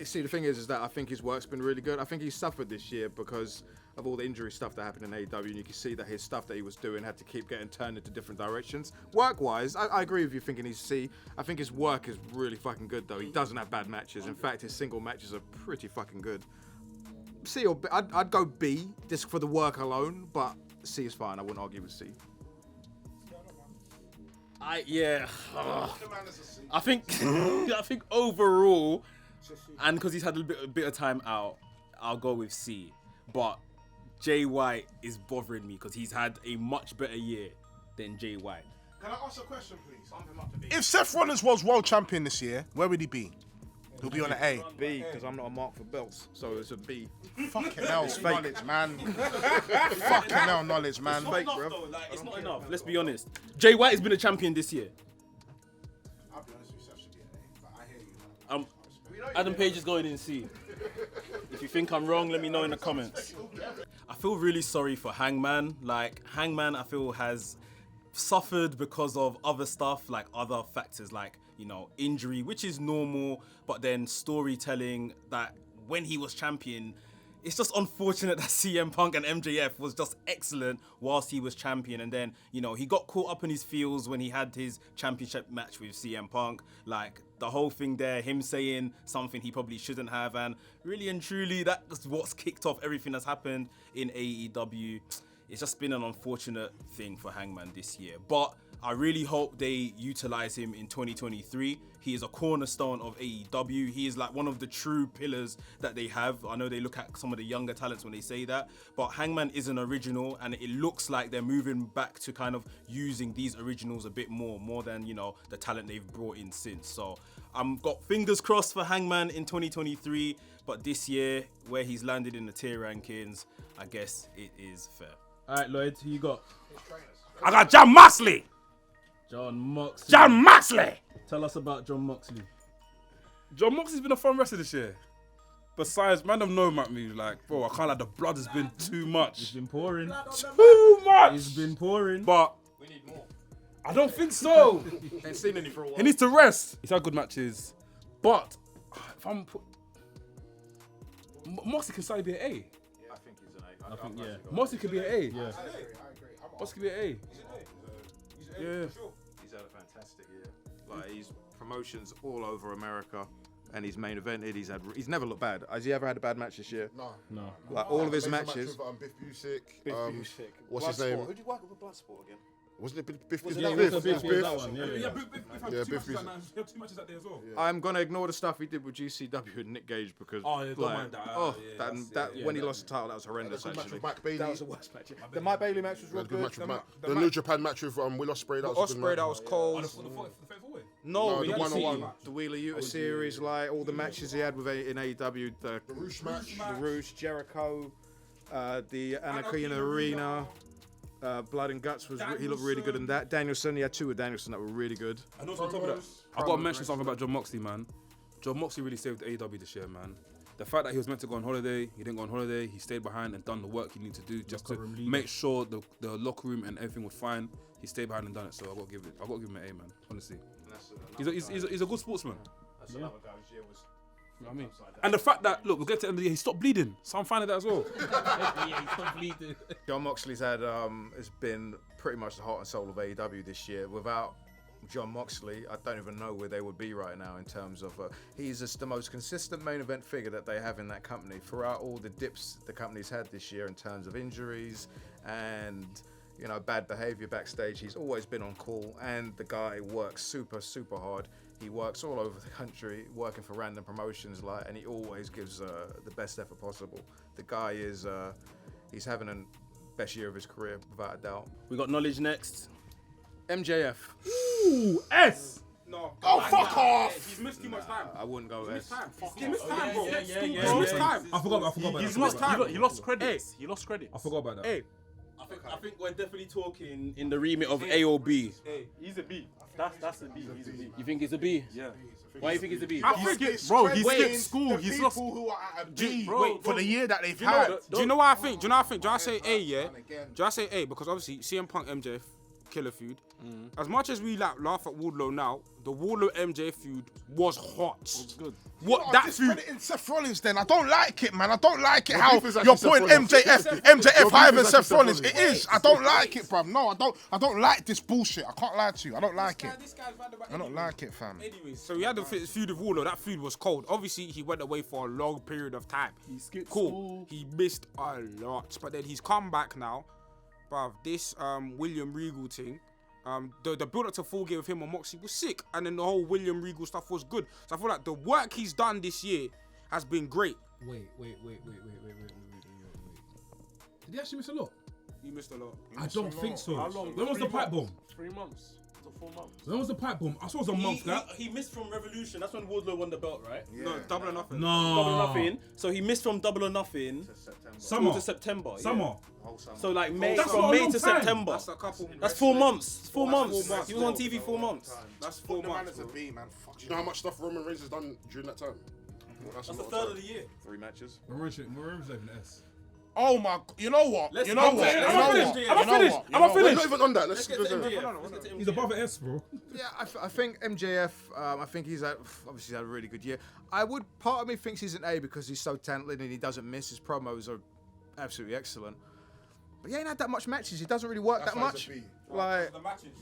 See, the thing is that I think his work's been really good. I think he's suffered this year because of all the injury stuff that happened in AEW, and you can see that his stuff that he was doing had to keep getting turned into different directions. Work-wise, I agree with you thinking he's C. I think his work is really fucking good, though. He doesn't have bad matches. In fact, his single matches are pretty fucking good. C or B, I'd go B just for the work alone, but C is fine. I wouldn't argue with C. I think overall, and because he's had a bit of time out, I'll go with C. But Jay White is bothering me because he's had a much better year than Jay White. Can I ask a question, please? If Seth Rollins was world champion this year, where would he be? He'll be on an A. B, because I'm not a mark for belts, so it's a B. Fucking hell, knowledge, man. Fucking hell, knowledge, man. Fake, bro. It's not enough. Let's be honest. Jay White has been a champion this year. I'll be honest with you, Seth should be an A, but I hear you. Adam Page is going in C. If you think I'm wrong, let me know in the comments. I feel really sorry for Hangman. Like, Hangman, I feel, has suffered because of other stuff, like other factors, like, you know, injury, which is normal, but then storytelling that when he was champion, it's just unfortunate that CM Punk and MJF was just excellent whilst he was champion. And then, you know, he got caught up in his feels when he had his championship match with CM Punk. Like, the whole thing there, him saying something he probably shouldn't have. And really and truly, that's what's kicked off everything that's happened in AEW. It's just been an unfortunate thing for Hangman this year. But I really hope they utilize him in 2023. He is a cornerstone of AEW. He is like one of the true pillars that they have. I know they look at some of the younger talents when they say that, but Hangman is an original, and it looks like they're moving back to kind of using these originals a bit more than, you know, the talent they've brought in since. So I'm got fingers crossed for Hangman in 2023, but this year, where he's landed in the tier rankings, I guess it is fair. All right, Lloyd, who you got? I got John Moxley. John Moxley. John Moxley. Tell us about John Moxley. John Moxley's been a fun wrestler this year. Besides, man, don't know about me. Like, bro, I can't like the blood has been too He's much. been pouring. Too much. He's been pouring. But We need more. I don't think so. Ain't seen any for a while. He needs to rest. He's had good matches. But if I'm Moxley can slightly be an A. I think he's an A. I think, yeah. Moxley could be an A. Yeah. I agree. Moxley could be an A. Yeah. He's had a fantastic year. Like he's promotions all over America, and he's main evented. He's never looked bad. Has he ever had a bad match this year? No. Like all of his Amazing matches. Match with, Biff Busick. Biff Busick. What's his name? Who did you work with Bloodsport again? Wasn't it Biff? Yeah, Biff. Biff. Biff. That one, yeah. Biff had two matches that day as well. I'm gonna ignore the stuff he did with GCW and Nick Gage because Don't mind that. When he lost the title, that was horrendous. Match Actually, with Mike Bailey. that was the worst match. The Mike Bailey match was real Good match good. with the New Japan match with Will Ospreay. That was a good Ospreay, match. that was cold. No, we the had to see 101. the Wheeler Yuta series, like all the matches he had with in AEW, the Roosh match. the Roosh, Jericho, the Anarchy in the Arena, Blood and Guts he looked really good in that. Danielson, he had two with Danielson that were really good. And also on top of that, I got to mention something about John Moxley, man. John Moxley really saved AEW this year, man. The fact that he was meant to go on holiday, he didn't go on holiday. He stayed behind and done the work he needed to do just to make sure the locker room and everything was fine. He stayed behind and done it. So I got to give him an A, man. Honestly, he's a good sportsman. That's another guy whose year was. You know what I mean? And the fact that, look, we'll get to the end of the year, he stopped bleeding. So I'm fine with that as well. Yeah, he stopped bleeding. John Moxley's has been pretty much the heart and soul of AEW this year. Without John Moxley, I don't even know where they would be right now in terms of he's just the most consistent main event figure that they have in that company throughout all the dips the company's had this year in terms of injuries and bad behavior backstage. He's always been on call, and the guy works super hard. He works all over the country, working for random promotions, and he always gives the best effort possible. The guy is he's having the best year of his career without a doubt. We got knowledge next. MJF. Ooh, S. No. Oh, fuck off! He's missed too much time. I wouldn't go S. He missed time, bro. Yeah. He missed time. I forgot about that. He's lost time. He lost credits. He lost credits. I forgot about that. Hey, I think we're definitely talking in the remit of A or B. He's a B. That's a B. He's a B. You think it's a B? Yeah. Why do you think it's a B? I think It's Bro, he crediting skipped school. the He's people lost. who are at a B Bro, for the year that they've do had. you know what I think? Do I say A, yeah? Do I say A? Because obviously CM Punk MJF killer feud. As much as we laugh at Wardlow now, the Wardlow MJF feud was hot. It's good. What that feud? Discrediting Seth Rollins then. I don't like it, man. I don't like it Your how beef is you're actually putting Seth Rollins. MJF higher than is Seth actually Rollins. Seth It is. I don't like it, bruv. No, I don't like this bullshit. I can't lie to you. I don't like it. This guy's round about I don't like it, fam. Anyways, so we had the feud with Wardlow. That feud was cold. Obviously, he went away for a long period of time. He skipped Cool. school. He missed a lot, but then he's come back now. Bruv, this William Regal thing, the build up to full game with him and Moxley was sick, and then the whole William Regal stuff was good. So I feel like the work he's done this year has been great. Wait. Did he actually miss a lot? He missed a lot. I don't think so. How long? When was the 3 pipe bomb? months. 3 months to 4 months. When was the pipe bomb? I saw it was a month that. He missed from Revolution. That's when Wardlow won the belt, right? No, double or nothing. Double or No. Nothing. So he missed from Double or Nothing Summer. to September. yeah. Summer. So like May, That's from not a May long to time. September. That's a couple. That's 4 months. 4 That's months. 4 months, He was on bro. TV 4 months. That's 4 The man months. is a B, man. Fuck Do you know how much stuff Roman Reigns has done during that time? That's the third of the year. 3 matches. We're even S. Oh my! You know what? Let's- You know what? I'm You know finished. what? I'm You know finished. what? I'm You know We're finished. not even on that. Let's get to MJF. He's above an S, bro. Yeah, I think MJF. I think he's obviously had a really good year. Part of me thinks he's an A because he's so talented and he doesn't miss. His promos are absolutely excellent. But he ain't had that much matches. He doesn't really work that why much. he's a B. Like The matches.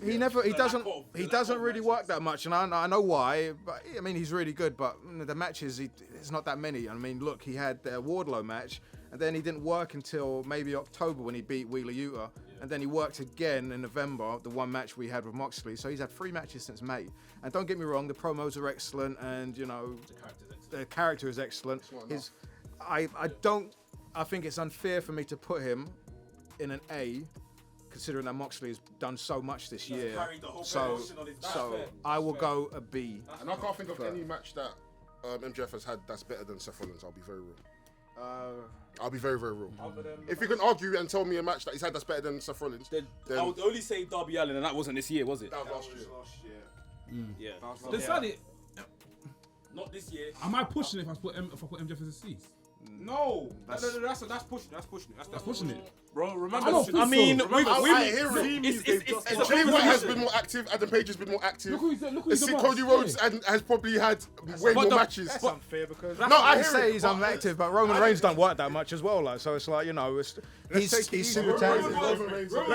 he doesn't really work that much, and I know why. But I mean, he's really good, but the matches, it's not that many. I mean, look, he had the Wardlow match, and then he didn't work until maybe October when he beat Wheeler Yuta, and then he worked again in November, the one match we had with Moxley. So he's had 3 matches since May. And don't get me wrong, the promos are excellent, and the character is excellent. I think it's unfair for me to put him in an A, considering that Moxley has done so much this year. carried the whole So promotion on his back. Fair. I will go a B. And I can't think of any match that MJF has had that's better than Seth Rollins. I'll be very real. I'll be very, very real. If you can argue and tell me a match that he's had that's better than Seth Rollins, Then then I would only say Darby Allin, and that wasn't this year, was it? that was last year. Yeah. Then sadly, Not this year. am I pushing if I put MJF as a C? No, that's pushing it. That's pushing it. That's pushing it. Bro, remember? I mean, I hear it. it's Jay White has been more active. Adam Page has been more active. Look who he's about. Cody Rhodes has probably had way more matches. That's unfair because No, I hear say it, he's but unactive, but Roman Reigns don't work that much as well. Like, so it's like, you know, he's super talented.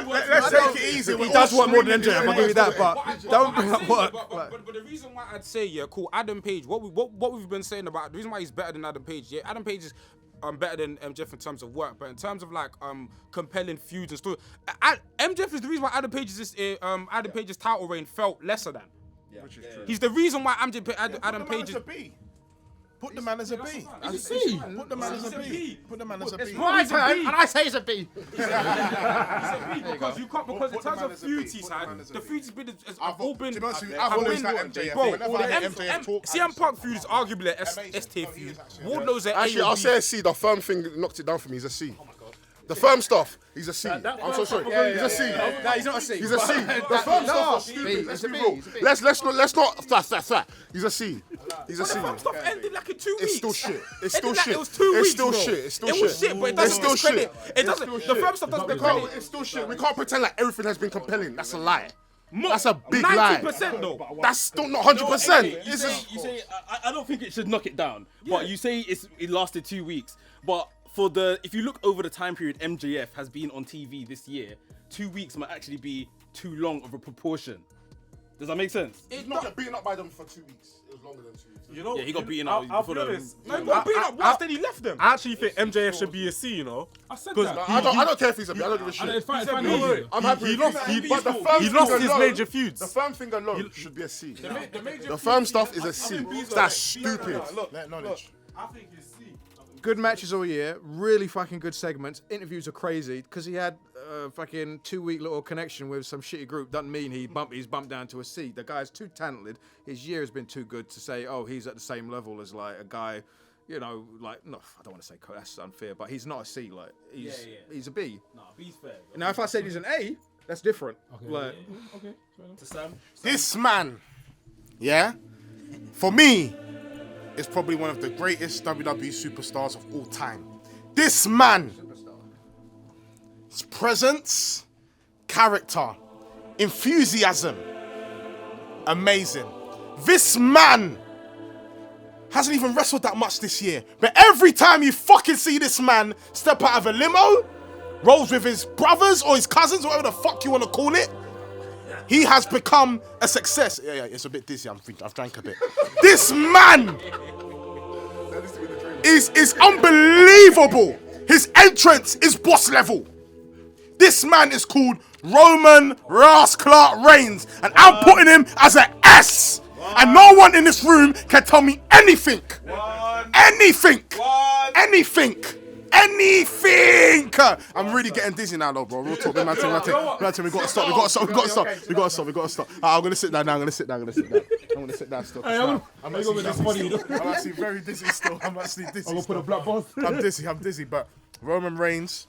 Let's take it easy. He does work more than MJF, I'll give you that, but don't bring up work. But the reason why I'd say, yeah, cool, Adam Page, what we've been saying about the reason why he's better than Adam Page, yeah, Adam Page is better than MJF in terms of work, but in terms of like compelling feuds and stuff, MJF is the reason why Adam Page's title reign felt lesser than. Which is true. He's the reason why Adam Page is. Put the man as a B. As a C. Put the man as a B. Put the man as a B. My turn, and I say it's a B. Because in terms of feuds he's had, the feuds has been all been. I've always liked MJF. Bro, Whenever I hear MJF talk, CM Punk feud is arguably an S-tier feud. Wardlow's an A. Actually, I'll say a C. The firm thing knocked it down for me. He's a C. The firm stuff, he's a C. I'm so sorry. He's a C. No, he's not a C. He's a C. The firm stuff was stupid. Let's be real. Let's not. He's a C. He's a C. The stuff ended like in 2 weeks. It's still shit. It's still shit. It was 2 weeks. It's still bro. shit. It's still It was shit, but it doesn't discredit. It doesn't. The firm stuff doesn't discredit. It's still shit. We can't pretend like everything has been compelling. That's a lie. That's a big lie. 90% though. That's still not 100%. You say I don't think it should knock it down, but you say it lasted 2 weeks. But if you look over the time period MJF has been on TV this year, 2 weeks might actually be too long of a proportion. Does that make sense? He's not get beaten up by them for 2 weeks. It was longer than 2 weeks. You know, Yeah, he got beaten out I'll before be the- honest. No, he got beaten up once, then he left them. I actually think MJF should be a C, you know? I said Because that. I don't care if he's a B. I don't give a It's shit. fine. It's fine. Wait, wait. I'm happy. He with lost- it. he- But the firm He lost thing his alone- major feuds. The firm thing alone should be a C. The major The firm stuff is a C. That's stupid. let knowledge. I think it's C. Good matches all year, really fucking good segments. Interviews are crazy because he had a fucking 2 week little connection with some shitty group. Doesn't mean he's bumped down to a C. The guy's too talented. His year has been too good to say, oh, he's at the same level as like a guy, you know, like no, I don't want to say that's unfair, but he's not a C. Like he's a B. No, B's fair. Now if I said he's an A, that's different. Okay. Like, Okay. To Sam. This man, yeah, for me, is probably one of the greatest WWE superstars of all time. This man, his presence, character, enthusiasm, amazing. This man hasn't even wrestled that much this year, but every time you fucking see this man step out of a limo, rolls with his brothers or his cousins, whatever the fuck you want to call it, he has become a success. Yeah, it's a bit dizzy. I've drank a bit. This man is unbelievable. His entrance is boss level. This man is called Roman Reigns, and I'm putting him as an S. And no one in this room can tell me anything. Anything. I'm really getting dizzy now, though, bro. Real talk. We gotta stop. I'm gonna sit down now. I'm gonna sit down still. I'm actually very dizzy still. I'm actually dizzy. I'm gonna put a black boss. I'm dizzy. But Roman Reigns,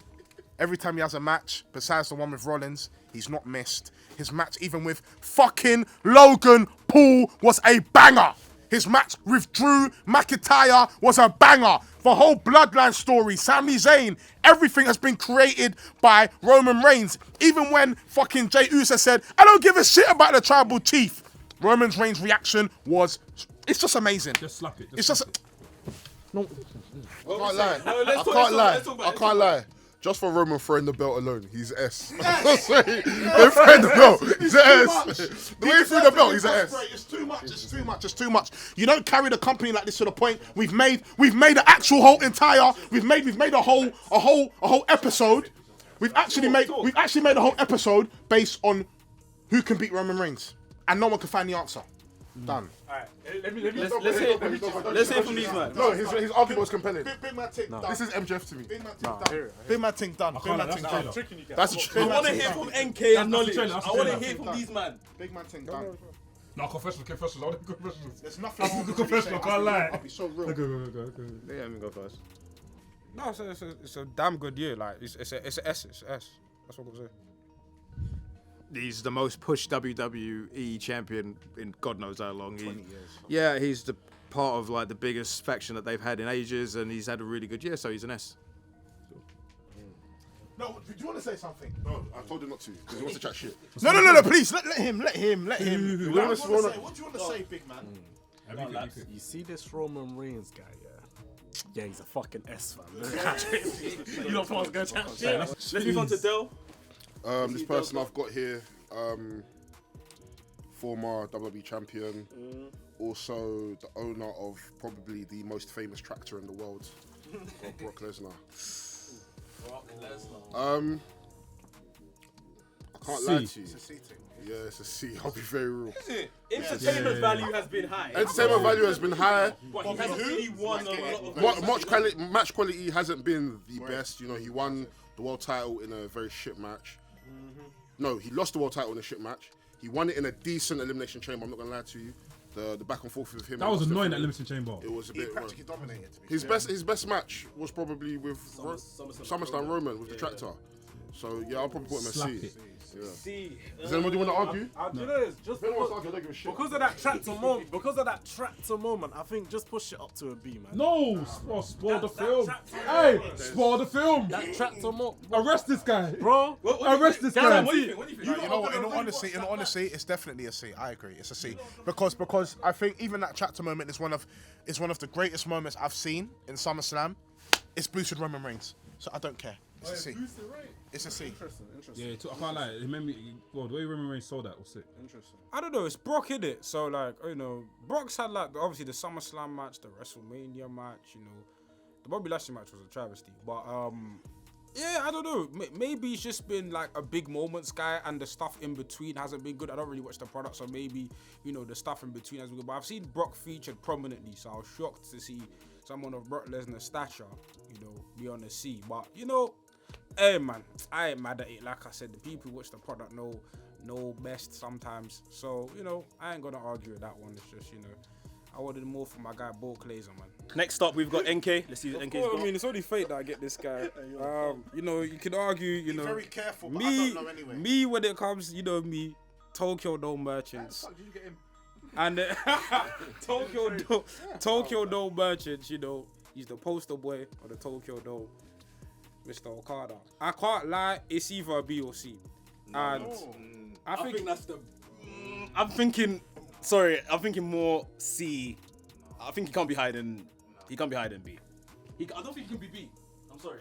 every time he has a match, besides the one with Rollins, he's not missed. His match, even with fucking Logan Paul, was a banger. His match with Drew McIntyre was a banger. The whole Bloodline story, Sami Zayn, everything has been created by Roman Reigns. Even when fucking Jey Uso said, I don't give a shit about the tribal chief, Roman Reigns' reaction was, it's just amazing. Just slap it. It's just, I can't lie. Just for Roman throwing the belt alone, he's S. They're throwing the belt, he's an S. The way he threw the belt, he's an S. It's too much. You don't carry the company like this to the point. We've made an actual whole entire. We've made a whole episode. We've actually made a whole episode based on who can beat Roman Reigns, and no one can find the answer. Done. Let's hear from these man. No, his argument was compelling. Big man thing done. This is MJF to me. Big man thing done. That's a I want to hear from NK and Knowledge. I want to hear from these man. Big man thing done. No, confessionals. I want confessionals. There's nothing wrong with Confessional, it. can't lie. I'll be so real. Go. yeah, let me go first. No, it's a damn good year. Like it's an S. It's an S. That's what I'm saying. He's the most pushed WWE champion in God knows how long. 20 years. Yeah, he's the part of like the biggest faction that they've had in ages, and he's had a really good year, so he's an S. No, do you want to say something? No, I told him not to because he wants to chat shit. No, please, let him. What do you want to say, big man? You see this Roman Reigns guy, yeah? Yeah, he's a fucking S fan. You don't want to go chat shit. Let's move on to Del. This person I've got here, former WWE champion, also the owner of probably the most famous tractor in the world, Brock Lesnar. I can't lie to you. It's a C thing. Yeah, it's a C. I'll be very real. Entertainment value has been high. Entertainment value has been high. But he hasn't really won a lot of Match quality hasn't been the best. You know, he won the world title in a very shit match. No, he lost the world title in a shit match. He won it in a decent elimination chamber. I'm not gonna lie to you. The back and forth with him. That was annoying, that elimination chamber. It was a bit. Practically dominated. His best match was probably with SummerSlam Roman with the tractor. So yeah, I'll probably put him a Slap C. it. Yeah. C. Does anybody want to argue? Do you know this? Just If anyone wants to argue, I don't give a shit. because of that tractor moment, I think just push it up to a B, man. No, spoil the film. Hey, spoil the film. That tractor moment, Arrest this guy. bro. Arrest this guy. What do you think? You know what? In all honesty, it's definitely a C. I agree. It's a C because I think even that chapter moment is one of the greatest moments I've seen in SummerSlam. It's boosted Roman Reigns, so I don't care. It's a C. It's a C. Interesting. Yeah, I can't lie. Remember, well, the way Roman Reigns sold that was sick. Interesting. I don't know, it's Brock, innit? So, like, you know, Brock's had, like, obviously the SummerSlam match, the WrestleMania match, you know. The Bobby Lashley match was a travesty. But, yeah, I don't know. Maybe he's just been, like, a big moments guy and the stuff in between hasn't been good. I don't really watch the product, so maybe, you know, the stuff in between has been good. But I've seen Brock featured prominently, so I was shocked to see someone of Brock Lesnar's stature, you know, be on the C. But, you know, hey man, I ain't mad at it. Like I said, the people who watch the product know best sometimes. So, you know, I ain't gonna argue with that one. It's just, you know, I wanted more from my guy Bo Glazer, man. Next up, we've got NK. Let's see what NK's got. I mean, it's only fate that I get this guy. You know, you can argue, you know. Very careful, but I don't know anyway. Me, when it comes, you know me, Tokyo Dome merchants. Did you get him? And Tokyo Dome merchants, you know, he's the poster boy of the Tokyo Dome, Mr. Okada. I can't lie, it's either a B or C. And I think that's the. I'm thinking more C. I think he can't be higher than B. I don't think he can be B. I'm sorry.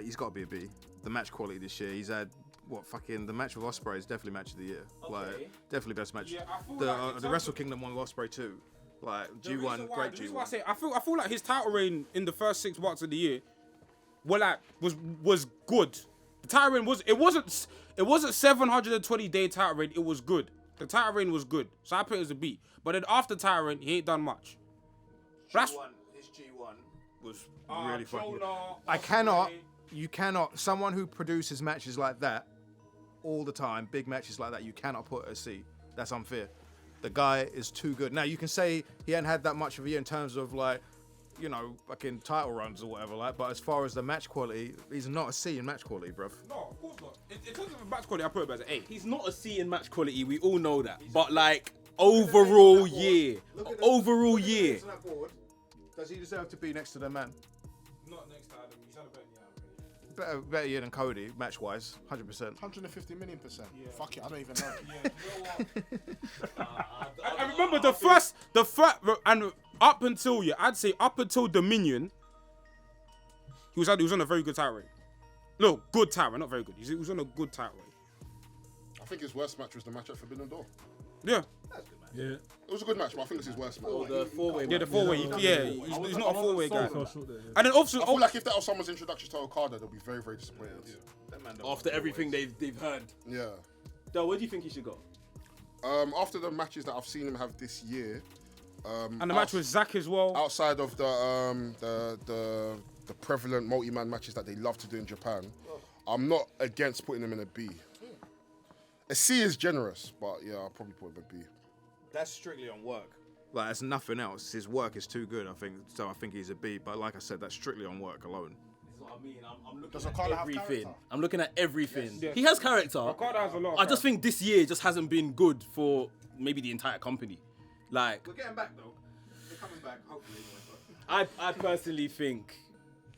He's got to be a B. The match quality this year, he's had the match with Ospreay is definitely match of the year. Okay. Like definitely best match. Yeah, I feel like the Wrestle Kingdom one with Ospreay too. Like G1, great The reason G1. why I say I feel like his title reign in the first 6 months of the year, was good. The title reign it wasn't 720-day title reign. It was good. The title reign was good, so I put it as a B. But then after title reign, he ain't done much. His G1 was really fucking good. You cannot, someone who produces matches like that all the time, big matches like that, you cannot put a C. That's unfair. The guy is too good. Now, you can say he hadn't had that much of a year in terms of, like, you know, fucking title runs or whatever, like, but as far as the match quality, he's not a C in match quality, bruv. No, of course not. In terms of match quality, I put him as an A. He's not a C in match quality. We all know that. But like overall year, Does he deserve to be next to the man? Not next to Adam. He's had a better year. Better year than Cody, match-wise, 100%. 150 million %. Yeah. Fuck it, I don't even know. I remember the first, and up until Dominion, he was on a very good title reign. No, good title reign, not very good. He was on a good title reign. I think his worst match was the match at Forbidden Door. Yeah. Yeah. It was a good match, but I think it's his worst match. the four-way. Yeah, the four-way. Yeah, he's not a four-way guy. Fell short there, yeah. And then also, I feel like if that was someone's introduction to Okada, they'll be very, very disappointed. After everything they've heard. Yeah. Del, where do you think he should go? After the matches that I've seen him have this year, and the match with Zack as well. outside of the prevalent multi-man matches that they love to do in Japan, I'm not against putting him in a B. A C is generous, but yeah, I'll probably put him a B. That's strictly on work. Like, it's nothing else. His work is too good, I think. So I think he's a B. But like I said, that's strictly on work alone. This is what I mean. I'm looking Does at Okada have everything. character? I'm looking at everything. Yes. He has character. Okada has a lot of I just think this year just hasn't been good for maybe the entire company. Like, We're getting back, though. We're coming back, hopefully. I personally think,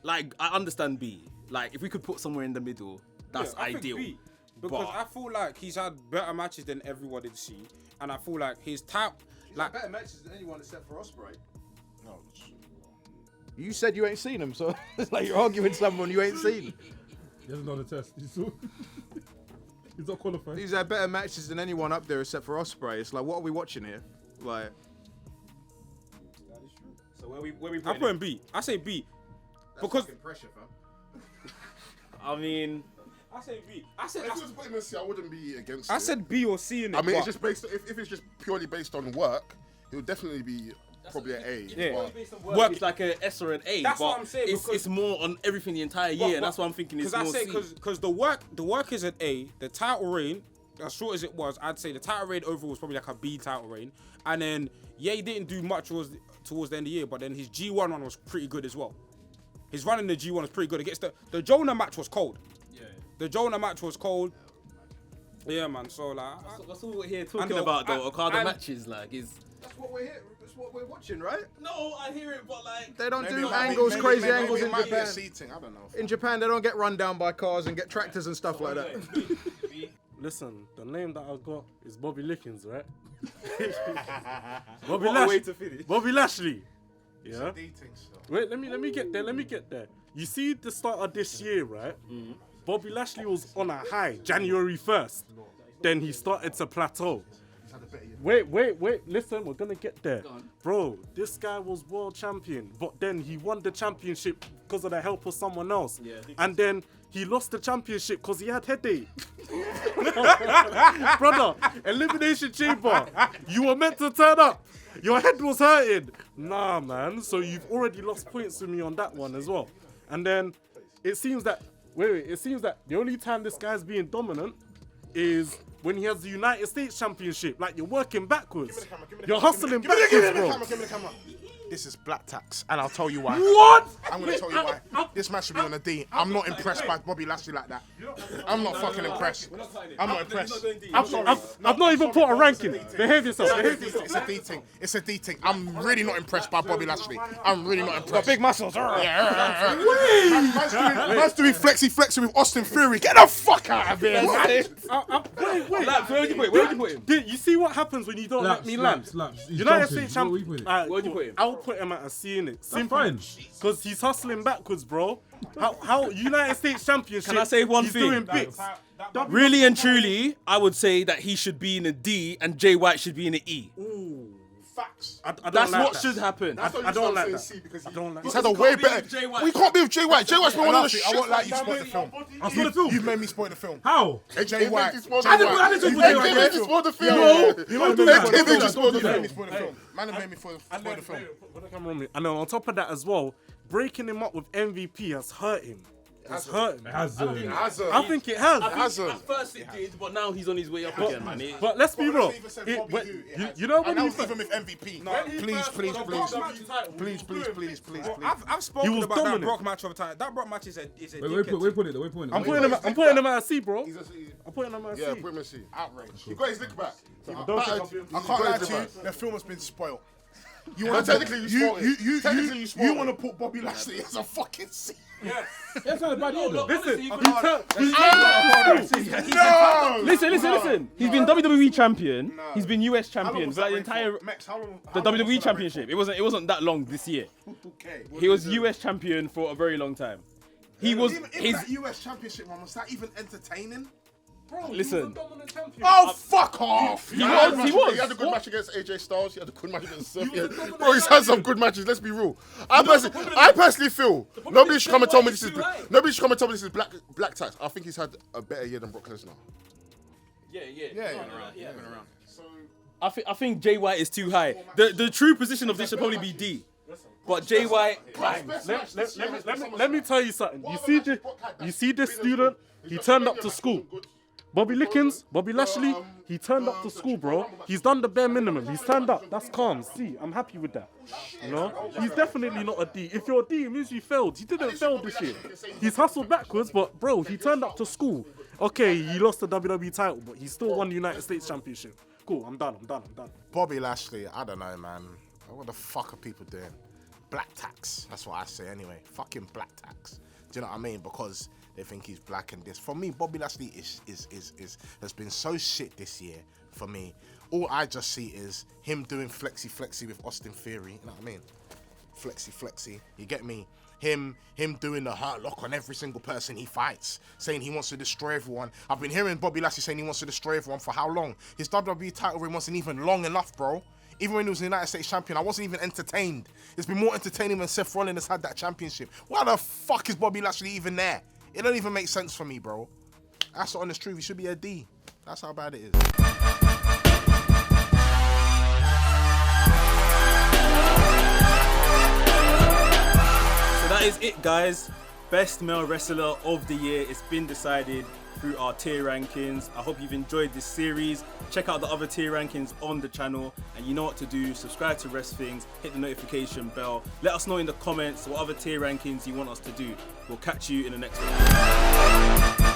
like, I understand B. Like, if we could put somewhere in the middle, that's I think ideal. B, because But- I feel like he's had better matches than everyone did see, and I feel like his tap, like better matches than anyone except for Ospreay. No, You said you ain't seen him, so it's like you're arguing someone you ain't seen. He hasn't done the test. He's not qualified. He's had better matches than anyone up there except for Ospreay. It's like, what are we watching here? Like, So where we I put him B. I say B, because pressure, fam. I mean, I say B. I said If it was put him in C, I wouldn't be against I it. said B or C in it. I mean, but it's just based. If it's just purely based on work, it would definitely be probably an A. Yeah. But work is like a S or an A. That's but what I'm saying, It's, because- it's more on everything the entire year, and that's why I'm thinking it's more C. Because the work is an A. The title reign, as short as it was, I'd say the title reign overall was probably like a B title reign. And then he didn't do much towards the end of the year, but then his G1 run was pretty good as well. His run in the G1 was pretty good. Against the Jonah match was cold. Yeah. The Jonah match was cold. Yeah, man. So like, That's all we're here talking And about, though. and- Okada and- matches, like, is. That's what we're here. That's what we're watching, right? No, I hear it, but like. They don't maybe do it might be- angles, maybe- crazy maybe angles it in might be a Japan. seating, I don't know. In Japan, they don't get run down by cars and get tractors and stuff like that. Listen, the name that I got is Bobby Lickens, right? What a way to finish. Bobby Lashley. Yeah. Dating stuff. Wait, let me get there. You see the start of this year, right? Bobby Lashley was on a high, January 1st. Then he started to plateau. Wait, listen, we're gonna get there. Bro, this guy was world champion, but then he won the championship because of the help of someone else. Yeah. And then he lost the championship because he had headache. Brother, Elimination Chamber, you were meant to turn up. Your head was hurting. Nah, man. So you've already lost points with me on that one as well. And then it seems that, it seems that the only time this guy's being dominant is when he has the United States Championship. Like, you're working backwards. You're hustling backwards, bro. Give me the camera. This is black tax, and I'll tell you why. What? I'm gonna tell you why. This match should be on a D. I'm not impressed by Bobby Lashley like that. I'm not fucking impressed. I'm not impressed. I'm sorry. I've not even put a ranking. Behave yourself. Behave yourself. It's a D thing. It's a D thing. I'm really not impressed by Bobby Lashley. I'm really not impressed. big muscles. Man's doing flexy with Austin Fury. Get the fuck out of here, man. Wait. Laps, where would you put him? You see what happens when you don't let me land? He's United jumping. States Where would you champion. put him? Where'd you put him? I'll put him at a C in it. fine. Because he's hustling backwards, bro. How United States Championship? Can I say one he's thing? doing bits. Really and truly, I would say that he should be in a D and Jay White should be in an E. Facts. I don't That's like what that. should happen. I don't like that. C because I don't like He's that. had a way can't be better. with Jay White. We can't be with Jay White. Jay White's been one of the I shit. won't let you spoil the film. I spoiled the film. You've made me spoil the film. How? Jay White. I didn't talk about Jay White. just spoiled the film. You want to do that? Don't do that. Just Don't do made that. me spoil the film. Man have made me spoil the film. Put the camera on me. And then on top of that as well, breaking him up with MVP has hurt him. It's hurt him. I think it has. At first it did, but now he's on his way up again, man. But let's be real. You know when And you now even with MVP. Please. I've spoken He was about that dominant. Brock match of time. That Brock match is a Where dickhead. put it? Where put it? I'm putting him at a C, bro. I'm putting him at a C. Yeah, put him in C. Outrage. He got his lick back. I don't think I can't lie to you. The film has been spoiled. You want technically you spoiled it. Technically you spoiled you it. want to put Bobby Lashley as a fucking C. That's not a bad idea, though. Listen, Listen. He's been WWE champion. He's been US champion for like the entire the WWE championship. It wasn't that long this year. He was US champion for a very long time. He was Even his. that US championship one, was that even entertaining? Listen, Oh, fuck off! he was. He had a good match against AJ Styles. He had a good match against Seth. Bro, he's had some good matches. Let's be real. I personally feel nobody should come and tell me this is black tax. I think he's had a better year than Brock Lesnar. Yeah. I think Jay White is too high. The true position of this should probably be D. But Jay White, Let me tell you something. You see this student? He turned up to school. Bobby Lashley, he turned up to school, bro. He's done the bare minimum. He's turned up. That's calm. See, I'm happy with that. You know? He's definitely not a D. If you're a D, it means you failed. He didn't fail this year. He's hustled backwards, but bro, he turned up to school. Okay, he lost the WWE title, but he still won the United States Championship. Cool, I'm done. Bobby Lashley, I don't know, man. What the fuck are people doing? Black tax. That's what I say anyway. Fucking black tax. Do you know what I mean? Because they think he's black and this. For me, Bobby Lashley has been so shit this year. For me, all I just see is him doing flexy with Austin Theory. You know what I mean? Flexy. You get me? Him doing the hurt lock on every single person he fights, saying he wants to destroy everyone. I've been hearing Bobby Lashley saying he wants to destroy everyone for how long? His WWE title reign wasn't even long enough, bro. Even when he was the United States champion, I wasn't even entertained. It's been more entertaining when Seth Rollins has had that championship. Why the fuck is Bobby Lashley even there? It don't even make sense for me, bro. That's the honest truth. He should be a D. That's how bad it is. That is it, guys. Best male wrestler of the year. It's been decided through our tier rankings. I hope you've enjoyed this series. Check out the other tier rankings on the channel, and you know what to do. Subscribe to WRESTHINGS, hit the notification bell. Let us know in the comments what other tier rankings you want us to do. We'll catch you in the next one.